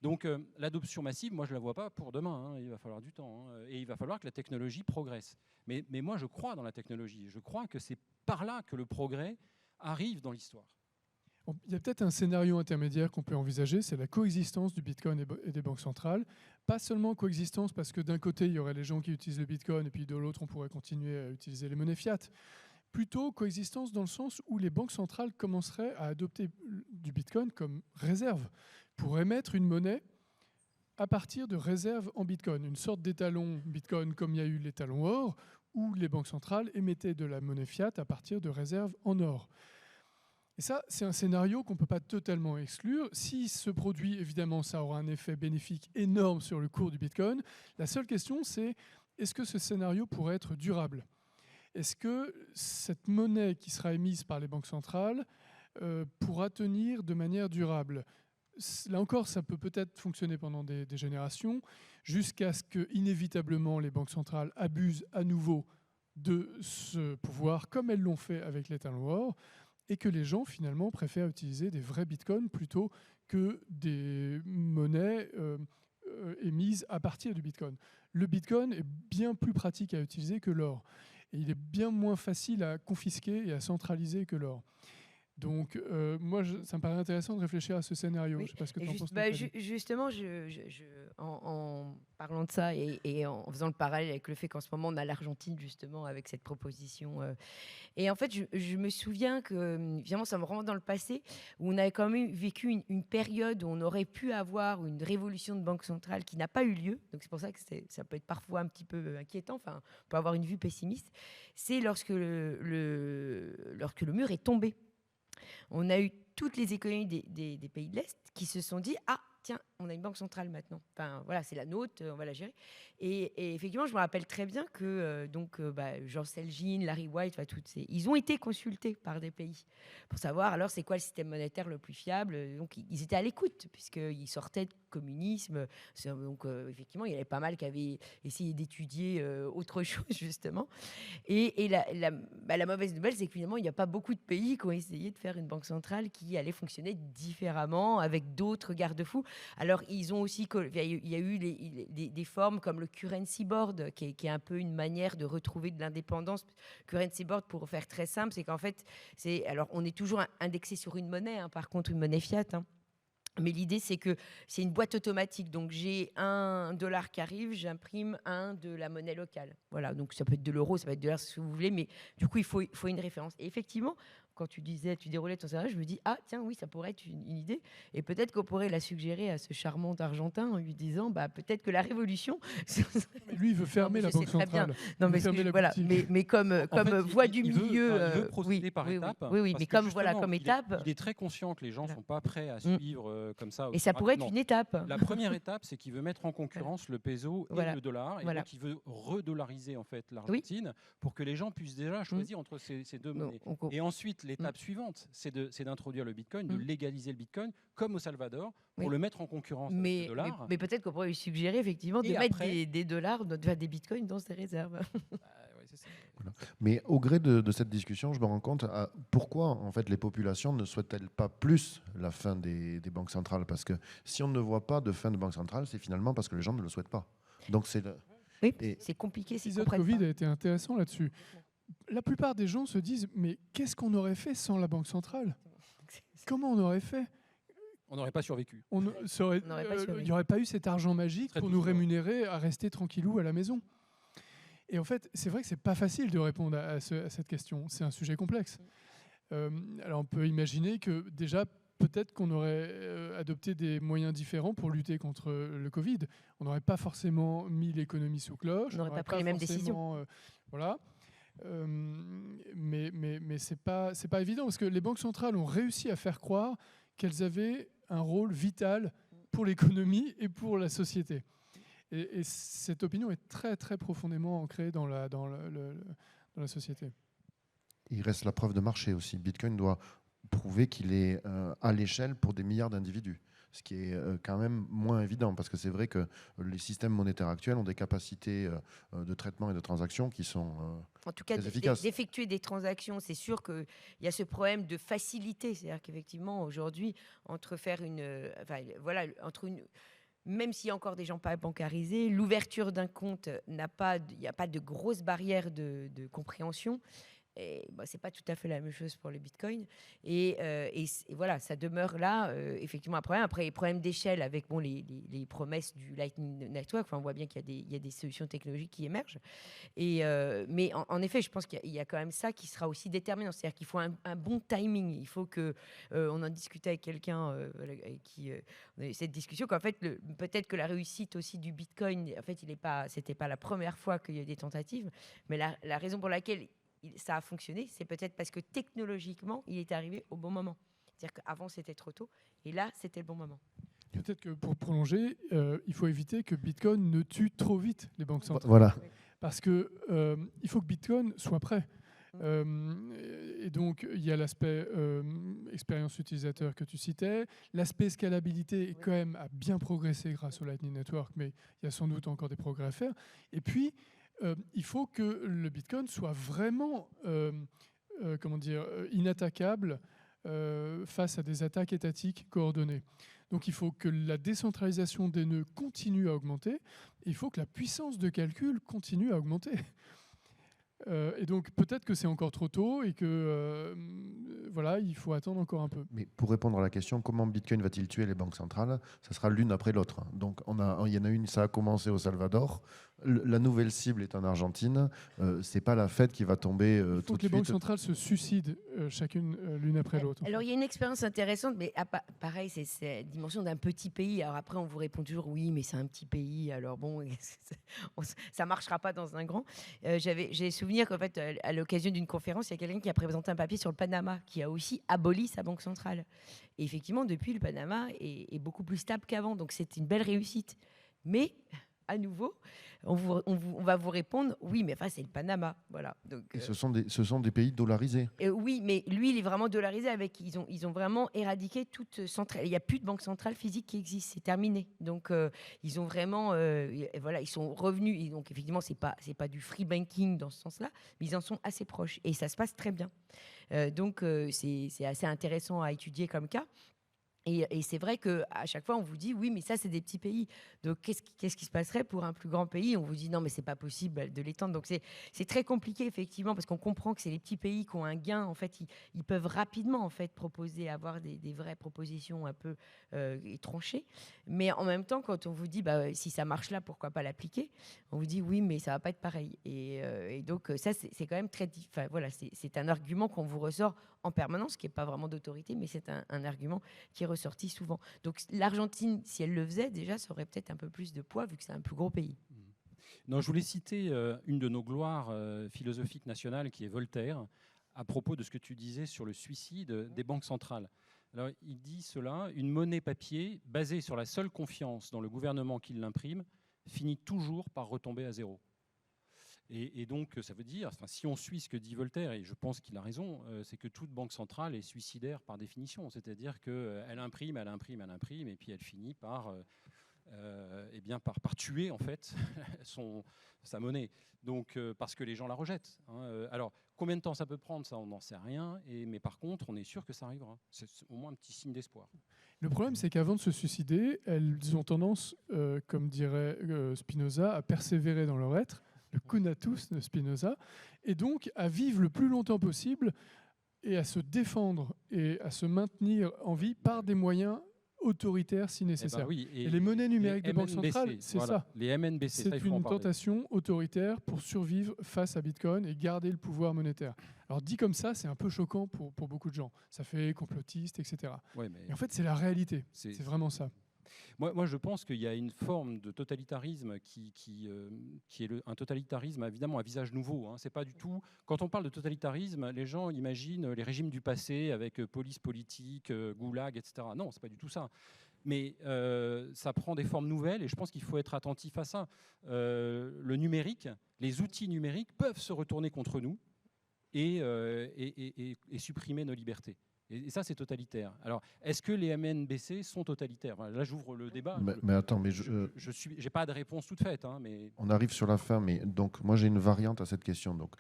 Donc l'adoption massive, moi je ne la vois pas pour demain. Il va falloir du temps. Et il va falloir que la technologie progresse. Mais moi je crois dans la technologie. Je crois que c'est par là que le progrès arrive dans l'histoire. Il y a peut-être un scénario intermédiaire qu'on peut envisager, c'est la coexistence du Bitcoin et des banques centrales. Pas seulement coexistence parce que d'un côté, il y aurait les gens qui utilisent le Bitcoin et puis de l'autre, on pourrait continuer à utiliser les monnaies fiat. Plutôt coexistence dans le sens où les banques centrales commenceraient à adopter du Bitcoin comme réserve pour émettre une monnaie à partir de réserves en Bitcoin, une sorte d'étalon Bitcoin comme il y a eu l'étalon or, où les banques centrales émettaient de la monnaie fiat à partir de réserves en or. Et ça, c'est un scénario qu'on ne peut pas totalement exclure. Si ce produit, évidemment, ça aura un effet bénéfique énorme sur le cours du Bitcoin, la seule question, c'est est-ce que ce scénario pourrait être durable ? Est-ce que cette monnaie qui sera émise par les banques centrales pourra tenir de manière durable ? Là encore, ça peut peut-être fonctionner pendant des générations, jusqu'à ce que, inévitablement, les banques centrales abusent à nouveau de ce pouvoir, comme elles l'ont fait avec l'étalon or, et que les gens, finalement, préfèrent utiliser des vrais bitcoins plutôt que des monnaies émises à partir du bitcoin. Le bitcoin est bien plus pratique à utiliser que l'or. Et il est bien moins facile à confisquer et à centraliser que l'or. Donc, moi, ça me paraît intéressant de réfléchir à ce scénario. Oui. Je sais pas ce que tu en penses. Justement, en parlant de ça et en faisant le parallèle avec le fait qu'en ce moment, on a l'Argentine, justement, avec cette proposition. Et en fait, je me souviens que, évidemment, ça me rentre dans le passé, où on avait quand même vécu une période où on aurait pu avoir une révolution de banque centrale qui n'a pas eu lieu. Donc, c'est pour ça que ça peut être parfois un petit peu inquiétant. Enfin, on peut avoir une vue pessimiste. C'est lorsque lorsque le mur est tombé. On a eu toutes les économies des pays de l'Est qui se sont dit « Ah, tiens, on a une banque centrale maintenant. Enfin, voilà, c'est la nôtre, on va la gérer. » Et effectivement, je me rappelle très bien que Jean Selgin, Larry White, ils ont été consultés par des pays pour savoir alors c'est quoi le système monétaire le plus fiable. Donc, ils étaient à l'écoute puisqu'ils sortaient de communisme. Donc, effectivement, il y avait pas mal qui avaient essayé d'étudier autre chose, justement. Et la mauvaise nouvelle, c'est que finalement, il n'y a pas beaucoup de pays qui ont essayé de faire une banque centrale qui allait fonctionner différemment, avec d'autres garde-fous. Alors, ils ont aussi, il y a eu des formes comme le currency board, qui est un peu une manière de retrouver de l'indépendance. Currency board, pour faire très simple, c'est qu'en fait, alors on est toujours indexé sur une monnaie, hein, par contre, une monnaie fiat, hein. Mais l'idée, c'est que c'est une boîte automatique. Donc, j'ai $1 qui arrive, j'imprime de la monnaie locale. Voilà, donc ça peut être de l'euro, ça peut être de l'heure, ce que vous voulez, mais du coup, il faut une référence. Et effectivement, quand tu déroulais ton scénario, je me dis, ah tiens, oui, ça pourrait être une idée. Et peut-être qu'on pourrait la suggérer à ce charmant Argentin en lui disant, peut-être que la révolution... Mais lui, il veut fermer la banque centrale. Non, mais voilà, mais comme voie du milieu... Il veut procéder par étapes. Oui, mais comme étape... Il est très conscient que les gens ne sont pas prêts à suivre comme ça. Et ça pourrait être une étape. La première étape, c'est qu'il veut mettre en concurrence le peso et le dollar. Et donc, il veut redollariser en fait l'Argentine pour que les gens puissent déjà choisir entre ces deux monnaies. Et ensuite, l'étape suivante, c'est d'introduire le Bitcoin, de légaliser le Bitcoin, comme au Salvador, pour le mettre en concurrence avec le dollar. Mais peut-être qu'on pourrait lui suggérer effectivement de mettre des dollars, des Bitcoins dans ses réserves. Voilà. Mais au gré de cette discussion, je me rends compte pourquoi en fait les populations ne souhaitent-elles pas plus la fin des banques centrales, parce que si on ne voit pas de fin de banque centrale, c'est finalement parce que les gens ne le souhaitent pas. Donc c'est c'est compliqué. L'épisode Covid a été intéressant là-dessus. La plupart des gens se disent mais qu'est-ce qu'on aurait fait sans la banque centrale ? Comment on aurait fait ? On n'aurait pas survécu. Il n'y aurait pas eu cet argent magique pour nous rémunérer à rester tranquillou à la maison. Et en fait, c'est vrai que c'est pas facile de répondre à cette question. C'est un sujet complexe. Alors on peut imaginer que déjà, peut-être qu'on aurait adopté des moyens différents pour lutter contre le Covid. On n'aurait pas forcément mis l'économie sous cloche. On n'aurait pas pris les mêmes décisions. Voilà. Mais c'est pas évident parce que les banques centrales ont réussi à faire croire qu'elles avaient un rôle vital pour l'économie et pour la société. Et cette opinion est très très profondément ancrée dans la société. Il reste la preuve de marché aussi. Bitcoin doit prouver qu'il est à l'échelle pour des milliards d'individus, ce qui est quand même moins évident, parce que c'est vrai que les systèmes monétaires actuels ont des capacités de traitement et de transaction qui sont en tout cas, très efficaces. D'effectuer des transactions, c'est sûr qu'il y a ce problème de facilité. C'est-à-dire qu'effectivement, aujourd'hui, même s'il y a encore des gens pas bancarisés, l'ouverture d'un compte il n'y a pas de grosse barrière de compréhension. Et c'est pas tout à fait la même chose pour le Bitcoin. Et voilà, ça demeure là, effectivement, un problème. Après, les problèmes d'échelle avec les promesses du Lightning Network, on voit bien qu'il y a des solutions technologiques qui émergent. Mais en effet, je pense qu'il y a quand même ça qui sera aussi déterminant. C'est-à-dire qu'il faut un bon timing. Il faut que, on en discutait avec quelqu'un avec qui on a eu cette discussion, qu'en fait, peut-être que la réussite aussi du Bitcoin, en fait, c'était pas la première fois qu'il y a eu des tentatives, mais la raison pour laquelle ça a fonctionné, c'est peut-être parce que technologiquement, il est arrivé au bon moment. C'est-à-dire qu'avant, c'était trop tôt, et là, c'était le bon moment. Peut-être que pour prolonger, il faut éviter que Bitcoin ne tue trop vite les banques centrales. Voilà. Parce que il faut que Bitcoin soit prêt. Et donc, il y a l'aspect expérience utilisateur que tu citais. L'aspect scalabilité quand même a bien progressé grâce au Lightning Network, mais il y a sans doute encore des progrès à faire. Et puis, il faut que le Bitcoin soit vraiment inattaquable face à des attaques étatiques coordonnées. Donc il faut que la décentralisation des nœuds continue à augmenter, et il faut que la puissance de calcul continue à augmenter. Et donc peut-être que c'est encore trop tôt et que voilà, il faut attendre encore un peu. Mais pour répondre à la question, comment Bitcoin va-t-il tuer les banques centrales? Ça sera l'une après l'autre. Donc il y en a une, ça a commencé au Salvador. La nouvelle cible est en Argentine. C'est pas la Fed qui va tomber il faut tout que de les banques suite. centrales se suicident chacune l'une après l'autre. Alors, il y a une expérience intéressante, mais pareil, c'est la dimension d'un petit pays. Alors après, on vous répond toujours, oui, mais c'est un petit pays. Alors bon, ça ne marchera pas dans un grand. J'ai souvenir qu'en fait, à l'occasion d'une conférence, il y a quelqu'un qui a présenté un papier sur le Panama, qui a aussi aboli sa banque centrale. Et effectivement, depuis, le Panama est beaucoup plus stable qu'avant. Donc, c'est une belle réussite. Mais, à nouveau, on va vous répondre, oui, mais enfin, c'est le Panama. Voilà. Donc, Et ce sont des pays dollarisés. oui, mais lui, il est vraiment dollarisé. Ils ont vraiment éradiqué toute centrale. Il n'y a plus de banque centrale physique qui existe. C'est terminé. Donc, ils ont vraiment... voilà, ils sont revenus. Et donc, effectivement, c'est pas du free banking dans ce sens-là, mais ils en sont assez proches. Et ça se passe très bien. Donc, c'est assez intéressant à étudier comme cas. Et c'est vrai qu'à chaque fois, on vous dit, oui, mais ça, c'est des petits pays. Donc, qu'est-ce qui se passerait pour un plus grand pays? On vous dit, non, mais c'est pas possible de l'étendre. Donc, c'est très compliqué, effectivement, parce qu'on comprend que c'est les petits pays qui ont un gain. En fait, ils peuvent rapidement, en fait, avoir des vraies propositions un peu tranchées. Mais en même temps, quand on vous dit, si ça marche là, pourquoi pas l'appliquer? On vous dit, oui, mais ça va pas être pareil. Et donc, ça, c'est quand même très... voilà, c'est un argument qu'on vous ressort en permanence, qui n'est pas vraiment d'autorité, mais c'est un argument qui est ressorti souvent. Donc l'Argentine, si elle le faisait, déjà, ça aurait peut-être un peu plus de poids, vu que c'est un plus gros pays. Non, je voulais citer une de nos gloires philosophiques nationales, qui est Voltaire, à propos de ce que tu disais sur le suicide des banques centrales. Alors, il dit cela: une monnaie papier basée sur la seule confiance dans le gouvernement qui l'imprime finit toujours par retomber à zéro. Et donc, ça veut dire, si on suit ce que dit Voltaire, et je pense qu'il a raison, c'est que toute banque centrale est suicidaire par définition. C'est-à-dire qu'elle imprime, et puis elle finit par tuer, en fait, sa monnaie. Donc, parce que les gens la rejettent. Alors, combien de temps ça peut prendre, ça, on n'en sait rien. Mais par contre, on est sûr que ça arrivera. C'est au moins un petit signe d'espoir. Le problème, c'est qu'avant de se suicider, elles ont tendance, comme dirait Spinoza, à persévérer dans leur être, le conatus de Spinoza, et donc à vivre le plus longtemps possible et à se défendre et à se maintenir en vie par des moyens autoritaires si nécessaire. Et les monnaies numériques de banque centrale, c'est ça. Les MNBC, c'est une tentation autoritaire pour survivre face à Bitcoin et garder le pouvoir monétaire. Alors dit comme ça, c'est un peu choquant pour beaucoup de gens. Ça fait complotiste, etc. Mais en fait, c'est la réalité. C'est vraiment ça. Moi, je pense qu'il y a une forme de totalitarisme qui est un totalitarisme évidemment à visage nouveau. C'est pas du tout. Quand on parle de totalitarisme, les gens imaginent les régimes du passé avec police politique, goulag, etc. Non, c'est pas du tout ça. Mais ça prend des formes nouvelles et je pense qu'il faut être attentif à ça. Le numérique, les outils numériques peuvent se retourner contre nous et supprimer nos libertés. Et ça, c'est totalitaire. Alors, est-ce que les MNBC sont totalitaires? Là, j'ouvre le débat. Mais attends, mais j'ai pas de réponse toute faite. Mais... On arrive sur la fin, mais donc moi j'ai une variante à cette question. Donc,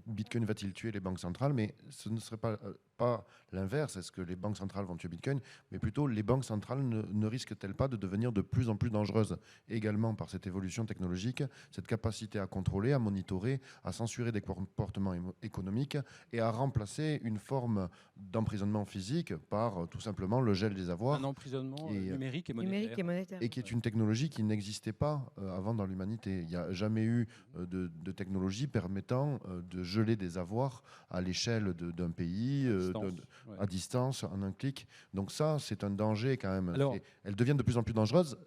Bitcoin va-t-il tuer les banques centrales? Mais ce ne serait pas pas l'inverse, est-ce que les banques centrales vont tuer Bitcoin, mais plutôt les banques centrales ne risquent-elles pas de devenir de plus en plus dangereuses également par cette évolution technologique, cette capacité à contrôler, à monitorer, à censurer des comportements économiques et à remplacer une forme d'emprisonnement physique par tout simplement le gel des avoirs. Un emprisonnement numérique et monétaire. Et qui est une technologie qui n'existait pas avant dans l'humanité. Il n'y a jamais eu de technologie permettant de geler des avoirs à l'échelle d'un pays, à distance, en un clic. Donc ça, c'est un danger quand même. Alors, elles deviennent de plus en plus dangereuses.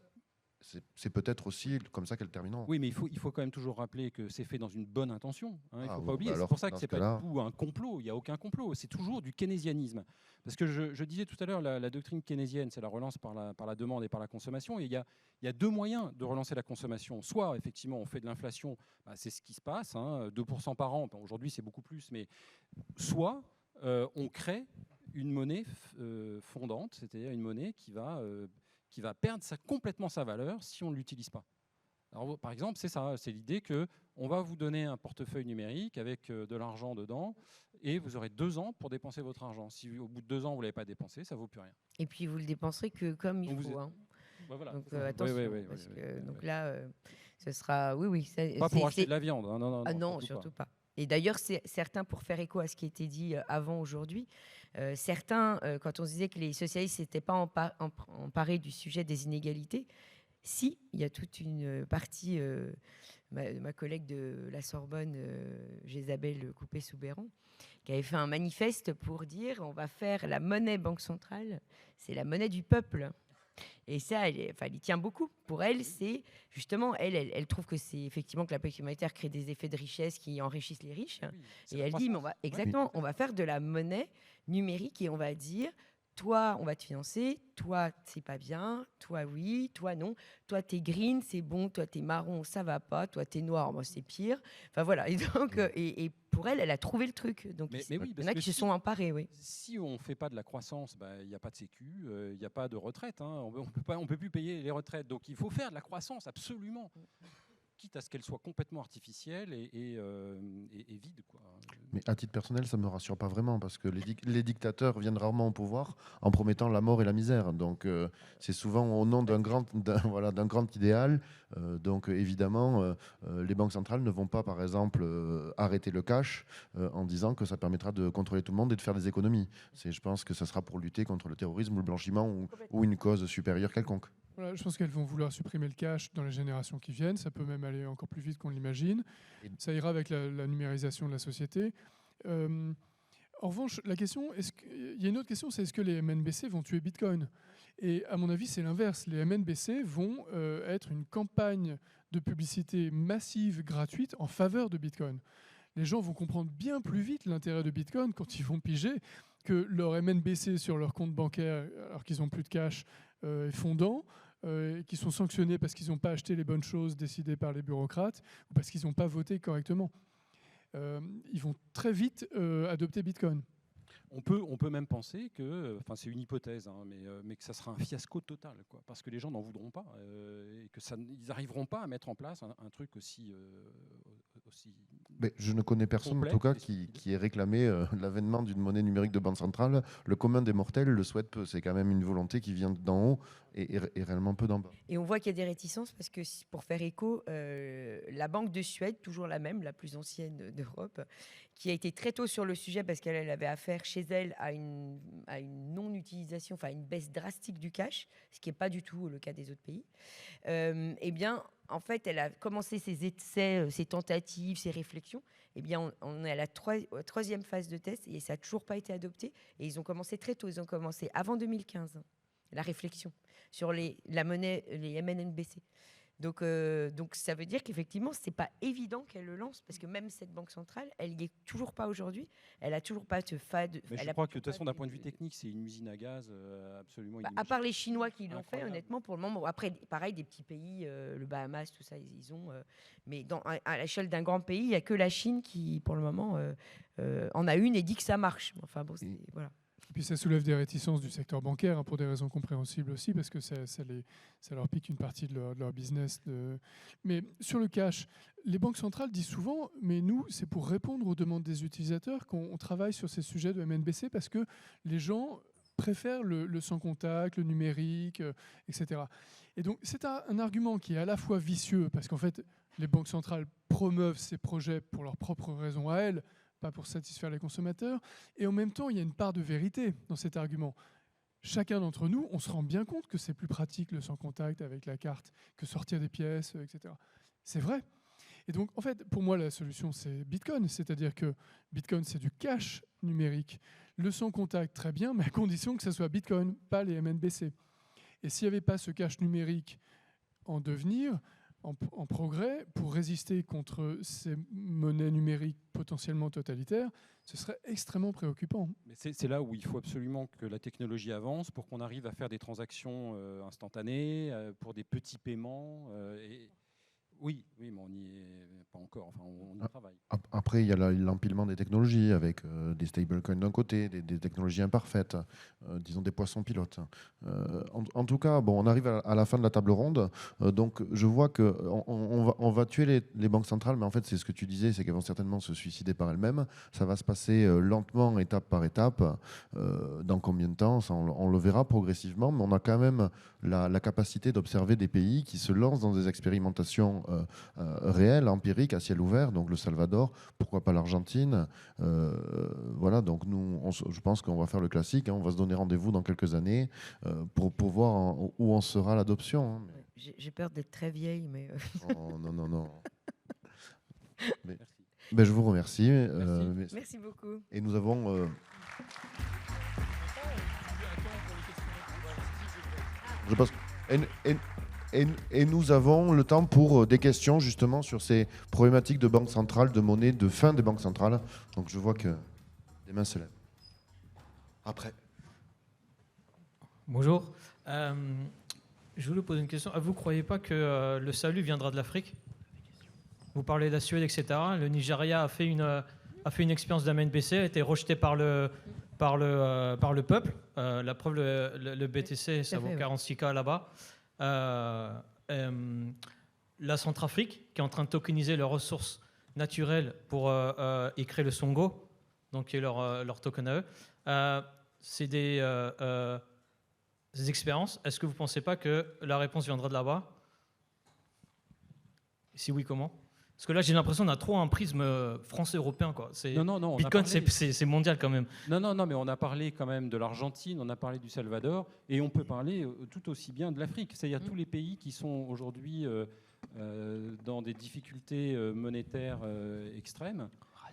C'est peut-être aussi comme ça qu'elles termineront. Oui, mais il faut quand même toujours rappeler que c'est fait dans une bonne intention. Hein, il ne faut pas oublier. Alors, c'est pour ça que ce n'est pas du tout un complot. Il n'y a aucun complot. C'est toujours du keynésianisme. Parce que je disais tout à l'heure, la doctrine keynésienne, c'est la relance par la demande et par la consommation. Et il y a deux moyens de relancer la consommation. Soit, effectivement, on fait de l'inflation, c'est ce qui se passe, 2% par an. Aujourd'hui, c'est beaucoup plus. Mais soit on crée une monnaie fondante, c'est-à-dire une monnaie qui va perdre complètement sa valeur si on ne l'utilise pas. Alors, par exemple, c'est ça, c'est l'idée qu'on va vous donner un portefeuille numérique avec de l'argent dedans et vous aurez 2 ans pour dépenser votre argent. Si au bout de 2 ans, vous ne l'avez pas dépensé, ça ne vaut plus rien. Et puis, vous le dépenserez que comme il faut. Voilà, donc, attention, parce que donc là, ce sera... pas pour acheter de la viande. Non, surtout pas. Et d'ailleurs, certains, pour faire écho à ce qui a été dit avant aujourd'hui, certains, quand on se disait que les socialistes n'étaient pas emparés du sujet des inégalités, si, il y a toute une partie, ma collègue de la Sorbonne, Jésabelle Coupé-Soubeyran, qui avait fait un manifeste pour dire on va faire la monnaie banque centrale, c'est la monnaie du peuple. Et ça, elle y tient beaucoup. Pour elle, c'est justement, elle trouve que c'est effectivement que la politique monétaire crée des effets de richesse qui enrichissent les riches. Oui, et elle dit, mais on va faire de la monnaie numérique et on va dire, toi, on va te financer, toi, c'est pas bien, toi, oui, toi, non, toi, t'es green, c'est bon, toi, t'es marron, ça va pas, toi, t'es noir, moi, c'est pire. Enfin, voilà. Et donc, et pour elle a trouvé le truc. Donc, mais oui, il y en a qui se sont emparés, oui. Si on ne fait pas de la croissance, il n'y a pas de sécu, il n'y a pas de retraite. On ne peut plus payer les retraites. Donc, il faut faire de la croissance, absolument. Quitte à ce qu'elle soit complètement artificielle et vide. Quoi. Mais à titre personnel, ça ne me rassure pas vraiment, parce que les dictateurs viennent rarement au pouvoir en promettant la mort et la misère. Donc c'est souvent au nom d'un grand idéal. Donc évidemment, les banques centrales ne vont pas, par exemple, arrêter le cash en disant que ça permettra de contrôler tout le monde et de faire des économies. Je pense que ça sera pour lutter contre le terrorisme ou le blanchiment ou une cause supérieure quelconque. Voilà, je pense qu'elles vont vouloir supprimer le cash dans les générations qui viennent. Ça peut même aller encore plus vite qu'on l'imagine. Ça ira avec la numérisation de la société. En revanche, il y a une autre question, c'est est-ce que les MNBC vont tuer Bitcoin ? Et à mon avis, c'est l'inverse. Les MNBC vont être une campagne de publicité massive, gratuite, en faveur de Bitcoin. Les gens vont comprendre bien plus vite l'intérêt de Bitcoin quand ils vont piger que leur MNBC sur leur compte bancaire, alors qu'ils n'ont plus de cash, est fondant, qui sont sanctionnés parce qu'ils n'ont pas acheté les bonnes choses décidées par les bureaucrates ou parce qu'ils n'ont pas voté correctement. Ils vont très vite adopter Bitcoin. On peut même penser que, c'est une hypothèse, mais que ça sera un fiasco total, quoi, parce que les gens n'en voudront pas et que ils n'arriveront pas à mettre en place un truc aussi. Mais je ne connais personne en tout cas qui ait réclamé l'avènement d'une monnaie numérique de banque centrale. Le commun des mortels le souhaite peu. C'est quand même une volonté qui vient d'en haut et réellement peu d'en bas. Et on voit qu'il y a des réticences parce que, pour faire écho, la Banque de Suède, toujours la même, la plus ancienne d'Europe, qui a été très tôt sur le sujet parce qu'elle avait affaire chez elle à une non-utilisation, enfin une baisse drastique du cash, ce qui n'est pas du tout le cas des autres pays. Eh bien, en fait, elle a commencé ses essais, ses tentatives, ses réflexions. Eh bien, on est à la troisième phase de test et ça n'a toujours pas été adopté. Et ils ont commencé très tôt. Ils ont commencé avant 2015, la réflexion sur la monnaie, les MNBC. Donc ça veut dire qu'effectivement, ce n'est pas évident qu'elle le lance, parce que même cette banque centrale, elle n'y est toujours pas aujourd'hui. Elle n'a toujours pas de FAD. Mais je crois que de toute façon, d'un point de vue technique, c'est une usine à gaz absolument à part les Chinois qui l'ont fait, honnêtement, pour le moment. Après, pareil, des petits pays, le Bahamas, tout ça, ils ont. Mais à l'échelle d'un grand pays, il n'y a que la Chine qui, pour le moment, en a une et dit que ça marche. Enfin bon, voilà. Puis ça soulève des réticences du secteur bancaire, pour des raisons compréhensibles aussi, parce que ça leur pique une partie de leur business. Mais sur le cash, les banques centrales disent souvent, mais nous, c'est pour répondre aux demandes des utilisateurs qu'on travaille sur ces sujets de MNBC, parce que les gens préfèrent le sans contact, le numérique, etc. Et donc c'est un argument qui est à la fois vicieux, parce qu'en fait, les banques centrales promeuvent ces projets pour leurs propres raisons à elles, pas pour satisfaire les consommateurs. Et en même temps, il y a une part de vérité dans cet argument. Chacun d'entre nous, on se rend bien compte que c'est plus pratique le sans contact avec la carte que sortir des pièces, etc. C'est vrai. Et donc, en fait, pour moi, la solution, c'est Bitcoin. C'est-à-dire que Bitcoin, c'est du cash numérique. Le sans contact, très bien, mais à condition que ce soit Bitcoin, pas les MNBC. Et s'il n'y avait pas ce cash numérique en devenir, en progrès, pour résister contre ces monnaies numériques potentiellement totalitaires, ce serait extrêmement préoccupant. Mais c'est là où il faut absolument que la technologie avance pour qu'on arrive à faire des transactions instantanées, pour des petits paiements. Oui, mais on n'y est pas encore. Enfin, on y travaille. Après, il y a l'empilement des technologies avec des stablecoins d'un côté, des technologies imparfaites, disons des poissons pilotes. En tout cas, bon, on arrive à la fin de la table ronde. Donc, je vois qu'on va tuer les banques centrales, mais en fait, c'est ce que tu disais, c'est qu'elles vont certainement se suicider par elles-mêmes. Ça va se passer lentement, étape par étape. Dans combien de temps, ça, on le verra progressivement, mais on a quand même la capacité d'observer des pays qui se lancent dans des expérimentations réelles, empiriques, à ciel ouvert, donc le Salvador, pourquoi pas l'Argentine. Voilà, donc nous, je pense qu'on va faire le classique, on va se donner rendez-vous dans quelques années pour voir où en sera l'adoption. Hein. J'ai peur d'être très vieille, mais... Oh, non. Mais je vous remercie. Merci beaucoup. Et nous avons... Je pense... Et nous avons le temps pour des questions justement sur ces problématiques de banque centrale, de monnaie, de fin des banques centrales. Donc je vois que des mains se lèvent. Après. Bonjour. Je voulais vous poser une question. Vous ne croyez pas que le salut viendra de l'Afrique ? Vous parlez de la Suède, etc. Le Nigeria a fait une expérience d'AMNBC, a été rejeté par le peuple. La preuve, le BTC, ça vaut 46K là-bas. La Centrafrique, qui est en train de tokeniser leurs ressources naturelles pour y créer le Songo, donc qui est leur token à eux. C'est des expériences. Est-ce que vous ne pensez pas que la réponse viendra de là-bas ? Si oui, comment ? Parce que là, j'ai l'impression qu'on a trop un prisme français-européen. Non, Bitcoin, c'est mondial quand même. Non, mais on a parlé quand même de l'Argentine, on a parlé du Salvador, et on peut parler tout aussi bien de l'Afrique. C'est-à-dire tous les pays qui sont aujourd'hui dans des difficultés monétaires extrêmes,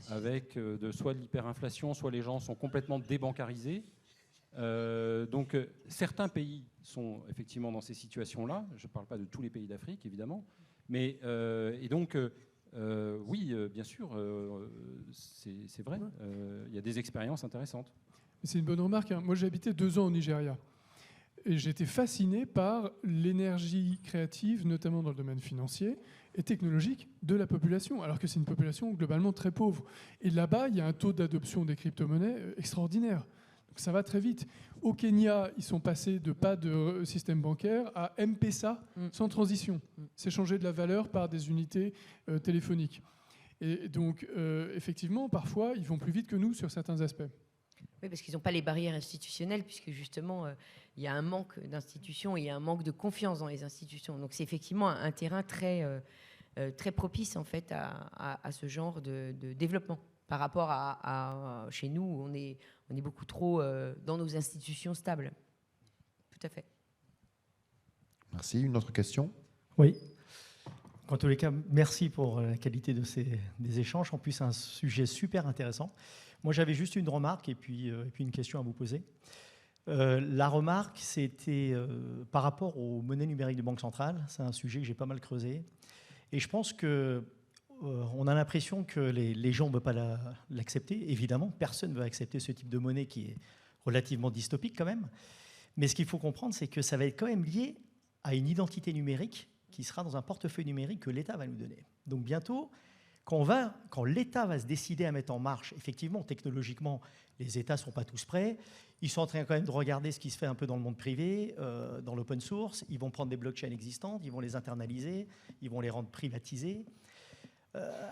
avec soit de l'hyperinflation, soit les gens sont complètement débancarisés. Donc certains pays sont effectivement dans ces situations-là. Je ne parle pas de tous les pays d'Afrique, évidemment. Mais, et donc... oui, bien sûr, c'est vrai. Il y a des expériences intéressantes. C'est une bonne remarque. Moi, j'ai habité 2 ans au Nigeria. Et j'ai été fasciné par l'énergie créative, notamment dans le domaine financier et technologique, de la population, alors que c'est une population globalement très pauvre. Et là-bas, il y a un taux d'adoption des crypto-monnaies extraordinaire. Donc ça va très vite. Au Kenya, ils sont passés de pas de système bancaire à M-Pesa sans transition. C'est changer de la valeur par des unités téléphoniques. Et donc, effectivement, parfois, ils vont plus vite que nous sur certains aspects. Oui, parce qu'ils n'ont pas les barrières institutionnelles, puisque justement, il y a un manque d'institutions, il y a un manque de confiance dans les institutions. Donc c'est effectivement un terrain très, très propice en fait, à ce genre de développement. Par rapport à chez nous, on est beaucoup trop dans nos institutions stables. Tout à fait. Merci. Une autre question ? Oui. En tous les cas, merci pour la qualité des échanges. En plus, c'est un sujet super intéressant. Moi, j'avais juste une remarque et puis une question à vous poser. La remarque, c'était par rapport aux monnaies numériques de banque centrale. C'est un sujet que j'ai pas mal creusé. Et je pense que on a l'impression que les gens ne veulent pas l'accepter. Évidemment, personne ne veut accepter ce type de monnaie qui est relativement dystopique quand même. Mais ce qu'il faut comprendre, c'est que ça va être quand même lié à une identité numérique qui sera dans un portefeuille numérique que l'État va nous donner. Donc bientôt, quand l'État va se décider à mettre en marche, effectivement, technologiquement, les États ne sont pas tous prêts. Ils sont en train quand même de regarder ce qui se fait un peu dans le monde privé, dans l'open source. Ils vont prendre des blockchains existantes, ils vont les internaliser, ils vont les rendre privatisées.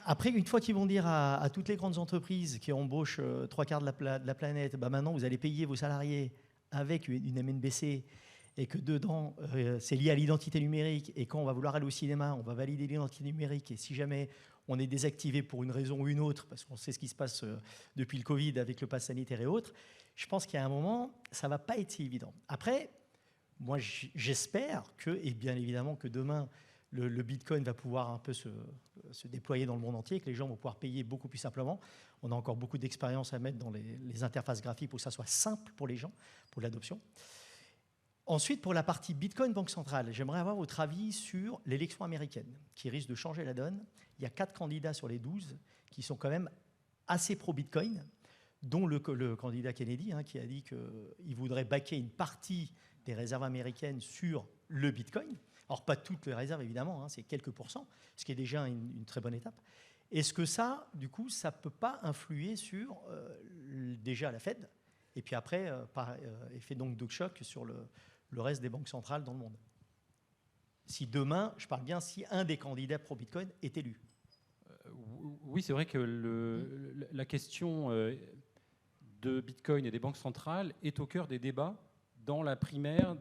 Après, une fois qu'ils vont dire à toutes les grandes entreprises qui embauchent 3/4 de la planète, bah maintenant vous allez payer vos salariés avec une MNBC, et que dedans, c'est lié à l'identité numérique, et quand on va vouloir aller au cinéma, on va valider l'identité numérique, et si jamais on est désactivé pour une raison ou une autre, parce qu'on sait ce qui se passe depuis le Covid avec le pass sanitaire et autres, je pense qu'il y a un moment, ça ne va pas être si évident. Après, moi j'espère que, et bien évidemment que demain, le Bitcoin va pouvoir un peu se déployer dans le monde entier, que les gens vont pouvoir payer beaucoup plus simplement. On a encore beaucoup d'expérience à mettre dans les interfaces graphiques pour que ça soit simple pour les gens, pour l'adoption. Ensuite, pour la partie Bitcoin Banque Centrale, j'aimerais avoir votre avis sur l'élection américaine, qui risque de changer la donne. Il y a 4 candidats sur les 12 qui sont quand même assez pro-Bitcoin, dont le candidat Kennedy, qui a dit qu'il voudrait backer une partie des réserves américaines sur le Bitcoin. Alors, pas toutes les réserves, évidemment, c'est quelques pourcents, ce qui est déjà une très bonne étape. Est-ce que ça, du coup, ça ne peut pas influer sur, déjà, la Fed, et puis après, par effet donc de choc sur le reste des banques centrales dans le monde? Si demain, je parle bien, si un des candidats pro-Bitcoin est élu. Oui, c'est vrai que la question de Bitcoin et des banques centrales est au cœur des débats dans la primaire,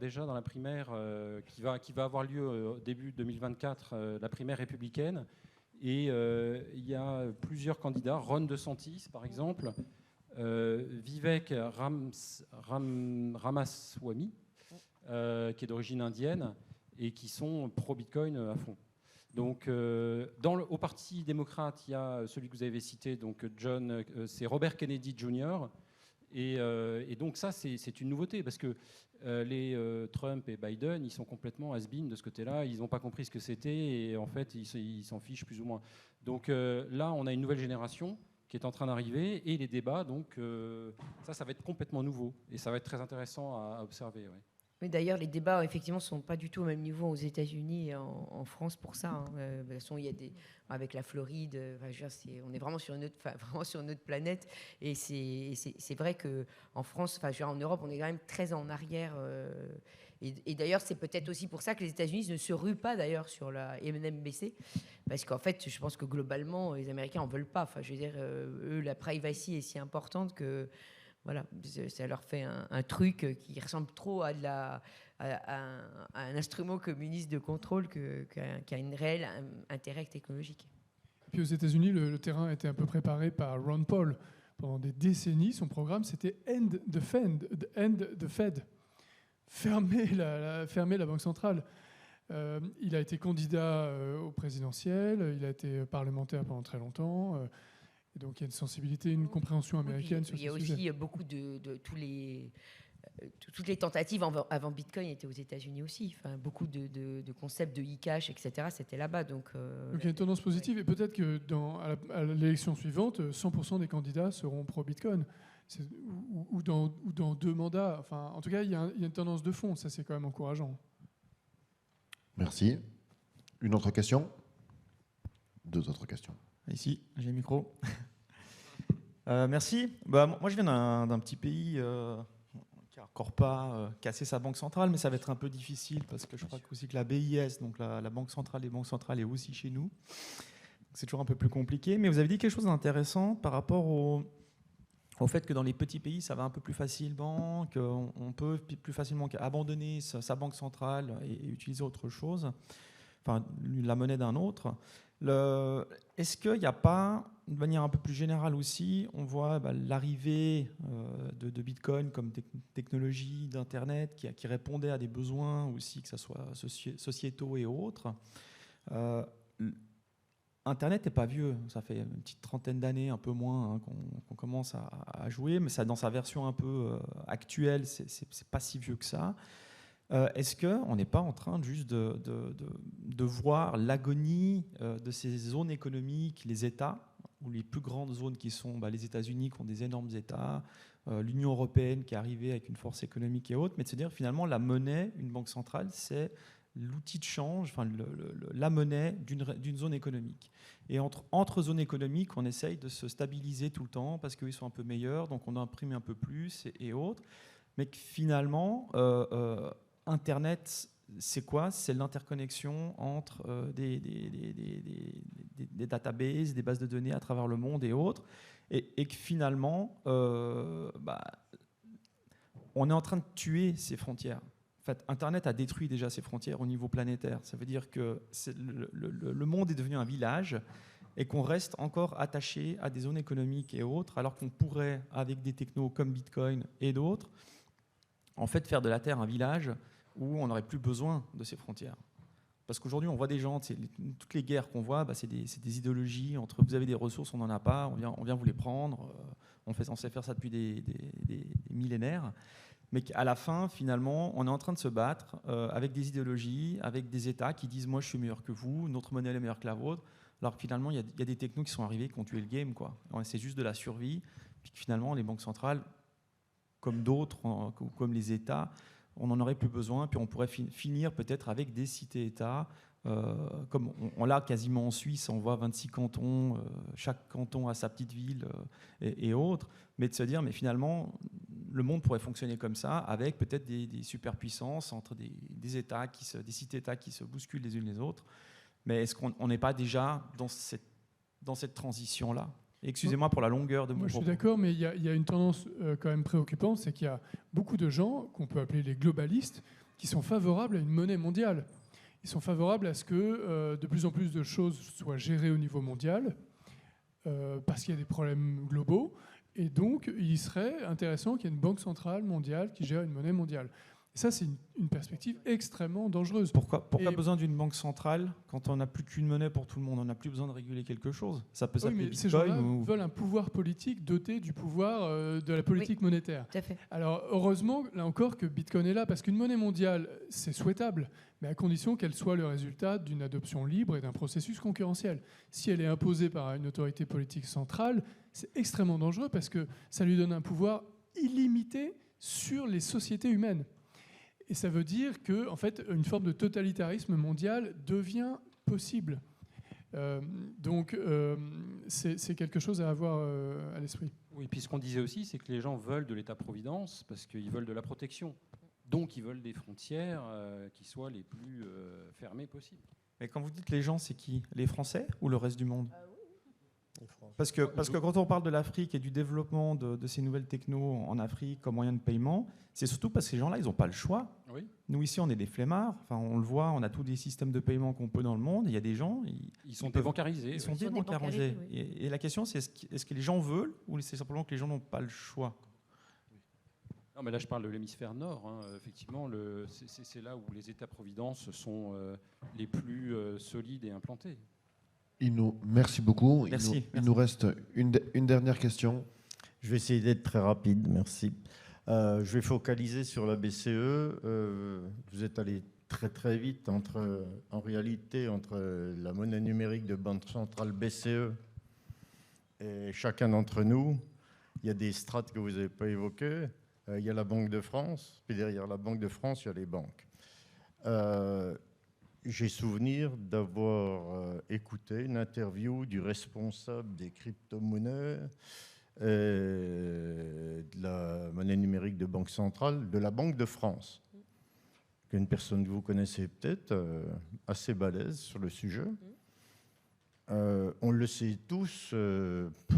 qui va avoir lieu début 2024, la primaire républicaine. Et il y a plusieurs candidats, Ron DeSantis par exemple, Vivek Ramaswamy, qui est d'origine indienne, et qui sont pro-Bitcoin à fond. Donc, au Parti démocrate, il y a celui que vous avez cité, donc c'est Robert Kennedy Jr. Et donc ça, c'est une nouveauté, parce que les Trump et Biden, ils sont complètement has-been de ce côté-là. Ils n'ont pas compris ce que c'était, et en fait, ils s'en fichent plus ou moins. Donc là, on a une nouvelle génération qui est en train d'arriver, et les débats, donc ça va être complètement nouveau, et ça va être très intéressant à observer. Ouais. Mais d'ailleurs, les débats, effectivement, ne sont pas du tout au même niveau aux États-Unis et en France pour ça. De toute façon, il y a avec la Floride, on est vraiment sur une autre planète. Et c'est vrai qu'en France, en Europe, on est quand même très en arrière. Et d'ailleurs, c'est peut-être aussi pour ça que les États-Unis ne se ruent pas d'ailleurs sur la MNBC. Parce qu'en fait, je pense que globalement, les Américains n'en veulent pas. Je veux dire, eux, la privacy est si importante que... Voilà, ça leur fait un truc qui ressemble trop à un instrument communiste de contrôle qu'à un réel intérêt technologique. Puis aux États-Unis, le terrain était un peu préparé par Ron Paul. Pendant des décennies, son programme, c'était End the Fed. Fermer la Banque centrale. Il a été candidat au présidentiel, il a été parlementaire pendant très longtemps. Et donc il y a une sensibilité, une compréhension américaine sur ce sujet. Il y a aussi beaucoup toutes les tentatives avant Bitcoin étaient aux États-Unis aussi. Beaucoup de concepts de e-cash, etc. C'était là-bas. Donc il y a une tendance positive, et peut-être que à l'élection suivante, 100% des candidats seront pro-Bitcoin. Ou dans 2 mandats. Enfin, en tout cas, il y a une tendance de fond. Ça, c'est quand même encourageant. Merci. Une autre question? 2 autres questions. Ici, j'ai le micro. Merci. Moi, je viens d'un petit pays qui n'a encore pas cassé sa banque centrale, mais ça va être un peu difficile parce que je crois aussi que la BIS, donc la Banque centrale des banques centrales, est aussi chez nous. C'est toujours un peu plus compliqué. Mais vous avez dit quelque chose d'intéressant par rapport au fait que dans les petits pays, ça va un peu plus facilement, qu'on peut plus facilement abandonner sa banque centrale et utiliser autre chose, enfin la monnaie d'un autre. Est-ce qu'il n'y a pas, de manière un peu plus générale aussi, on voit l'arrivée de Bitcoin comme technologie d'Internet qui répondait à des besoins aussi, que ce soit sociétaux et autres. Internet n'est pas vieux, ça fait une petite trentaine d'années, un peu moins, qu'on commence à jouer, mais ça, dans sa version un peu actuelle, c'est pas si vieux que ça. Est-ce qu'on n'est pas en train juste de voir l'agonie de ces zones économiques, les États, ou les plus grandes zones qui sont les États-Unis, qui ont des énormes États, l'Union européenne qui est arrivée avec une force économique et autres, mais de se dire finalement la monnaie, une banque centrale, c'est l'outil de change, enfin la monnaie d'une zone économique. Et entre zones économiques, on essaye de se stabiliser tout le temps parce qu'ils sont un peu meilleurs, donc on imprime un peu plus et autres. mais que finalement, Internet, c'est quoi? C'est l'interconnexion entre des databases, des bases de données à travers le monde et autres, et que finalement, on est en train de tuer ces frontières. En fait, Internet a détruit déjà ces frontières au niveau planétaire. Ça veut dire que le monde est devenu un village et qu'on reste encore attaché à des zones économiques et autres, alors qu'on pourrait, avec des technos comme Bitcoin et d'autres, en fait, faire de la Terre un village où on n'aurait plus besoin de ces frontières. Parce qu'aujourd'hui, on voit des gens, toutes les guerres qu'on voit, c'est des idéologies entre vous avez des ressources, on n'en a pas, on vient vous les prendre, on sait faire ça depuis des millénaires, mais qu'à la fin, finalement, on est en train de se battre avec des idéologies, avec des États qui disent « moi, je suis meilleur que vous, notre monnaie est meilleure que la vôtre », alors que finalement, il y a des technos qui sont arrivés, qui ont tué le game, quoi. C'est juste de la survie, puis que finalement, les banques centrales, comme d'autres, comme les États, on n'en aurait plus besoin, puis on pourrait finir peut-être avec des cités-États, comme on l'a quasiment en Suisse, on voit 26 cantons, chaque canton a sa petite ville et autres, mais de se dire, mais finalement, le monde pourrait fonctionner comme ça, avec peut-être des superpuissances entre des États, des cités-États qui se bousculent les unes les autres, mais est-ce qu'on n'est pas déjà dans cette transition-là? Excusez-moi pour la longueur de mon propos. Je suis propos. d'accord, mais il y a une tendance quand même préoccupante, c'est qu'il y a beaucoup de gens, qu'on peut appeler les globalistes, qui sont favorables à une monnaie mondiale. Ils sont favorables à ce que de plus en plus de choses soient gérées au niveau mondial, parce qu'il y a des problèmes globaux, et donc il serait intéressant qu'il y ait une banque centrale mondiale qui gère une monnaie mondiale. Et ça, c'est une perspective extrêmement dangereuse. Pourquoi besoin d'une banque centrale quand on n'a plus qu'une monnaie pour tout le monde? On n'a plus besoin de réguler quelque chose. Ça peut s'appeler Bitcoin. Ces gens-là veulent un pouvoir politique doté du pouvoir de la politique monétaire. Tout à fait. Alors, heureusement, là encore, que Bitcoin est là, parce qu'une monnaie mondiale, c'est souhaitable, mais à condition qu'elle soit le résultat d'une adoption libre et d'un processus concurrentiel. Si elle est imposée par une autorité politique centrale, c'est extrêmement dangereux parce que ça lui donne un pouvoir illimité sur les sociétés humaines. Et ça veut dire que, en fait, une forme de totalitarisme mondial devient possible. Donc, c'est quelque chose à avoir à l'esprit. Oui, puis ce qu'on disait aussi, c'est que les gens veulent de l'État-providence parce qu'ils veulent de la protection. Donc, ils veulent des frontières qui soient les plus fermées possibles. Mais quand vous dites les gens, c'est qui? Les Français ou le reste du monde? Parce que quand on parle de l'Afrique et du développement de ces nouvelles technos en Afrique comme moyen de paiement, c'est surtout parce que ces gens-là, ils n'ont pas le choix. Oui. Nous, ici, on est des flemmards. Enfin, on le voit, on a tous des systèmes de paiement qu'on peut dans le monde. Il y a des gens... Ils sont débancarisés. Ils sont débancarisés. Oui. Et la question, c'est est-ce que les gens veulent ou c'est simplement que les gens n'ont pas le choix? Non, mais là, je parle de l'hémisphère nord. Hein. Effectivement, c'est là où les États-providence sont les plus solides et implantés. Merci beaucoup. Merci. Il nous reste une dernière question. Je vais essayer d'être très rapide, merci. Je vais focaliser sur la BCE. Vous êtes allé très très vite en réalité entre la monnaie numérique de banque centrale BCE et chacun d'entre nous. Il y a des strates que vous n'avez pas évoquées. Il y a la Banque de France, puis derrière la Banque de France, il y a les banques. J'ai souvenir d'avoir écouté une interview du responsable des crypto-monnaies, de la monnaie numérique de banque centrale, de la Banque de France. Une personne que vous connaissez peut-être, assez balèze sur le sujet. On le sait tous,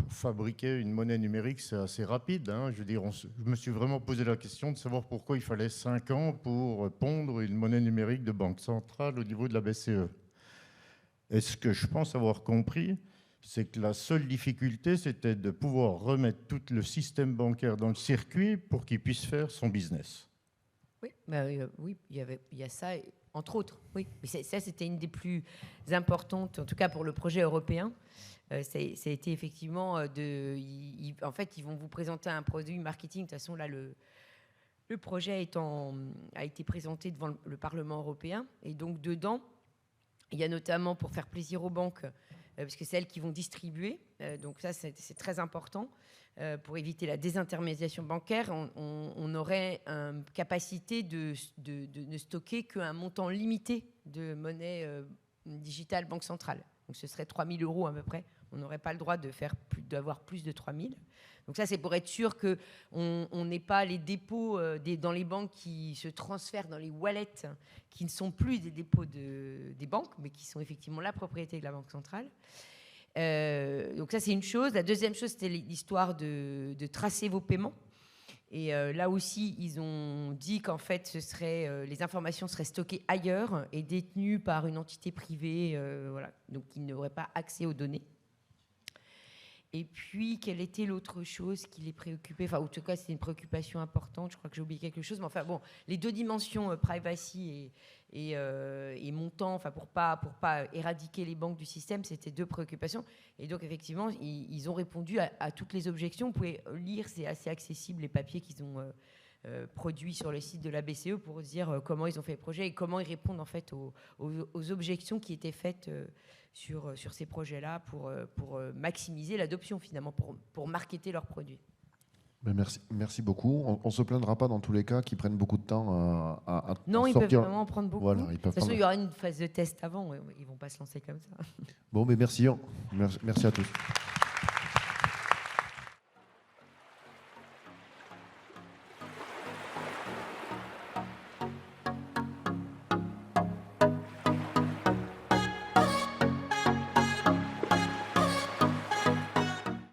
fabriquer une monnaie numérique, c'est assez rapide. Hein. Je veux dire, je me suis vraiment posé la question de savoir pourquoi il fallait 5 ans pour pondre une monnaie numérique de banque centrale au niveau de la BCE. Et ce que je pense avoir compris, c'est que la seule difficulté, c'était de pouvoir remettre tout le système bancaire dans le circuit pour qu'il puisse faire son business. Oui, oui, il y a ça, entre autres. Oui, mais ça, c'était une des plus importantes, en tout cas pour le projet européen. Ça a été effectivement en fait, ils vont vous présenter un produit marketing. De toute façon, là, le projet a été présenté devant le Parlement européen. Et donc, dedans, il y a notamment, pour faire plaisir aux banques, parce que c'est elles qui vont distribuer. Donc ça, c'est très important. Pour éviter la désintermédiation bancaire, on aurait une capacité de ne stocker qu'un montant limité de monnaie digitale banque centrale. Donc ce serait 3 000 € à peu près. On n'aurait pas le droit d'avoir plus de 3000. Donc ça, c'est pour être sûr qu'on n'ait pas les dépôts dans les banques qui se transfèrent dans les wallets, qui ne sont plus des dépôts des banques, mais qui sont effectivement la propriété de la Banque centrale. Donc ça, c'est une chose. La deuxième chose, c'était l'histoire de tracer vos paiements. Et là aussi, ils ont dit qu'en fait, les informations seraient stockées ailleurs et détenues par une entité privée, voilà. Donc ils n'auraient pas accès aux données. Et puis, quelle était l'autre chose qui les préoccupait? Enfin, en tout cas, c'était une préoccupation importante. Je crois que j'ai oublié quelque chose. Mais enfin, bon, les deux dimensions, privacy et montant, enfin, pour pas éradiquer les banques du système, c'était deux préoccupations. Et donc, effectivement, ils ont répondu à toutes les objections. Vous pouvez lire, c'est assez accessible, les papiers qu'ils ont produits sur le site de la BCE pour dire comment ils ont fait le projet et comment ils répondent, en fait, aux objections qui étaient faites sur ces projets-là pour maximiser l'adoption, finalement, pour marketer leurs produits. Ben merci beaucoup. On ne se plaindra pas dans tous les cas qu'ils prennent beaucoup de temps à non, ils sortir. peuvent vraiment en prendre beaucoup. Voilà, de toute façon, il y aura une phase de test avant. Ils ne vont pas se lancer comme ça. Bon, mais merci à tous.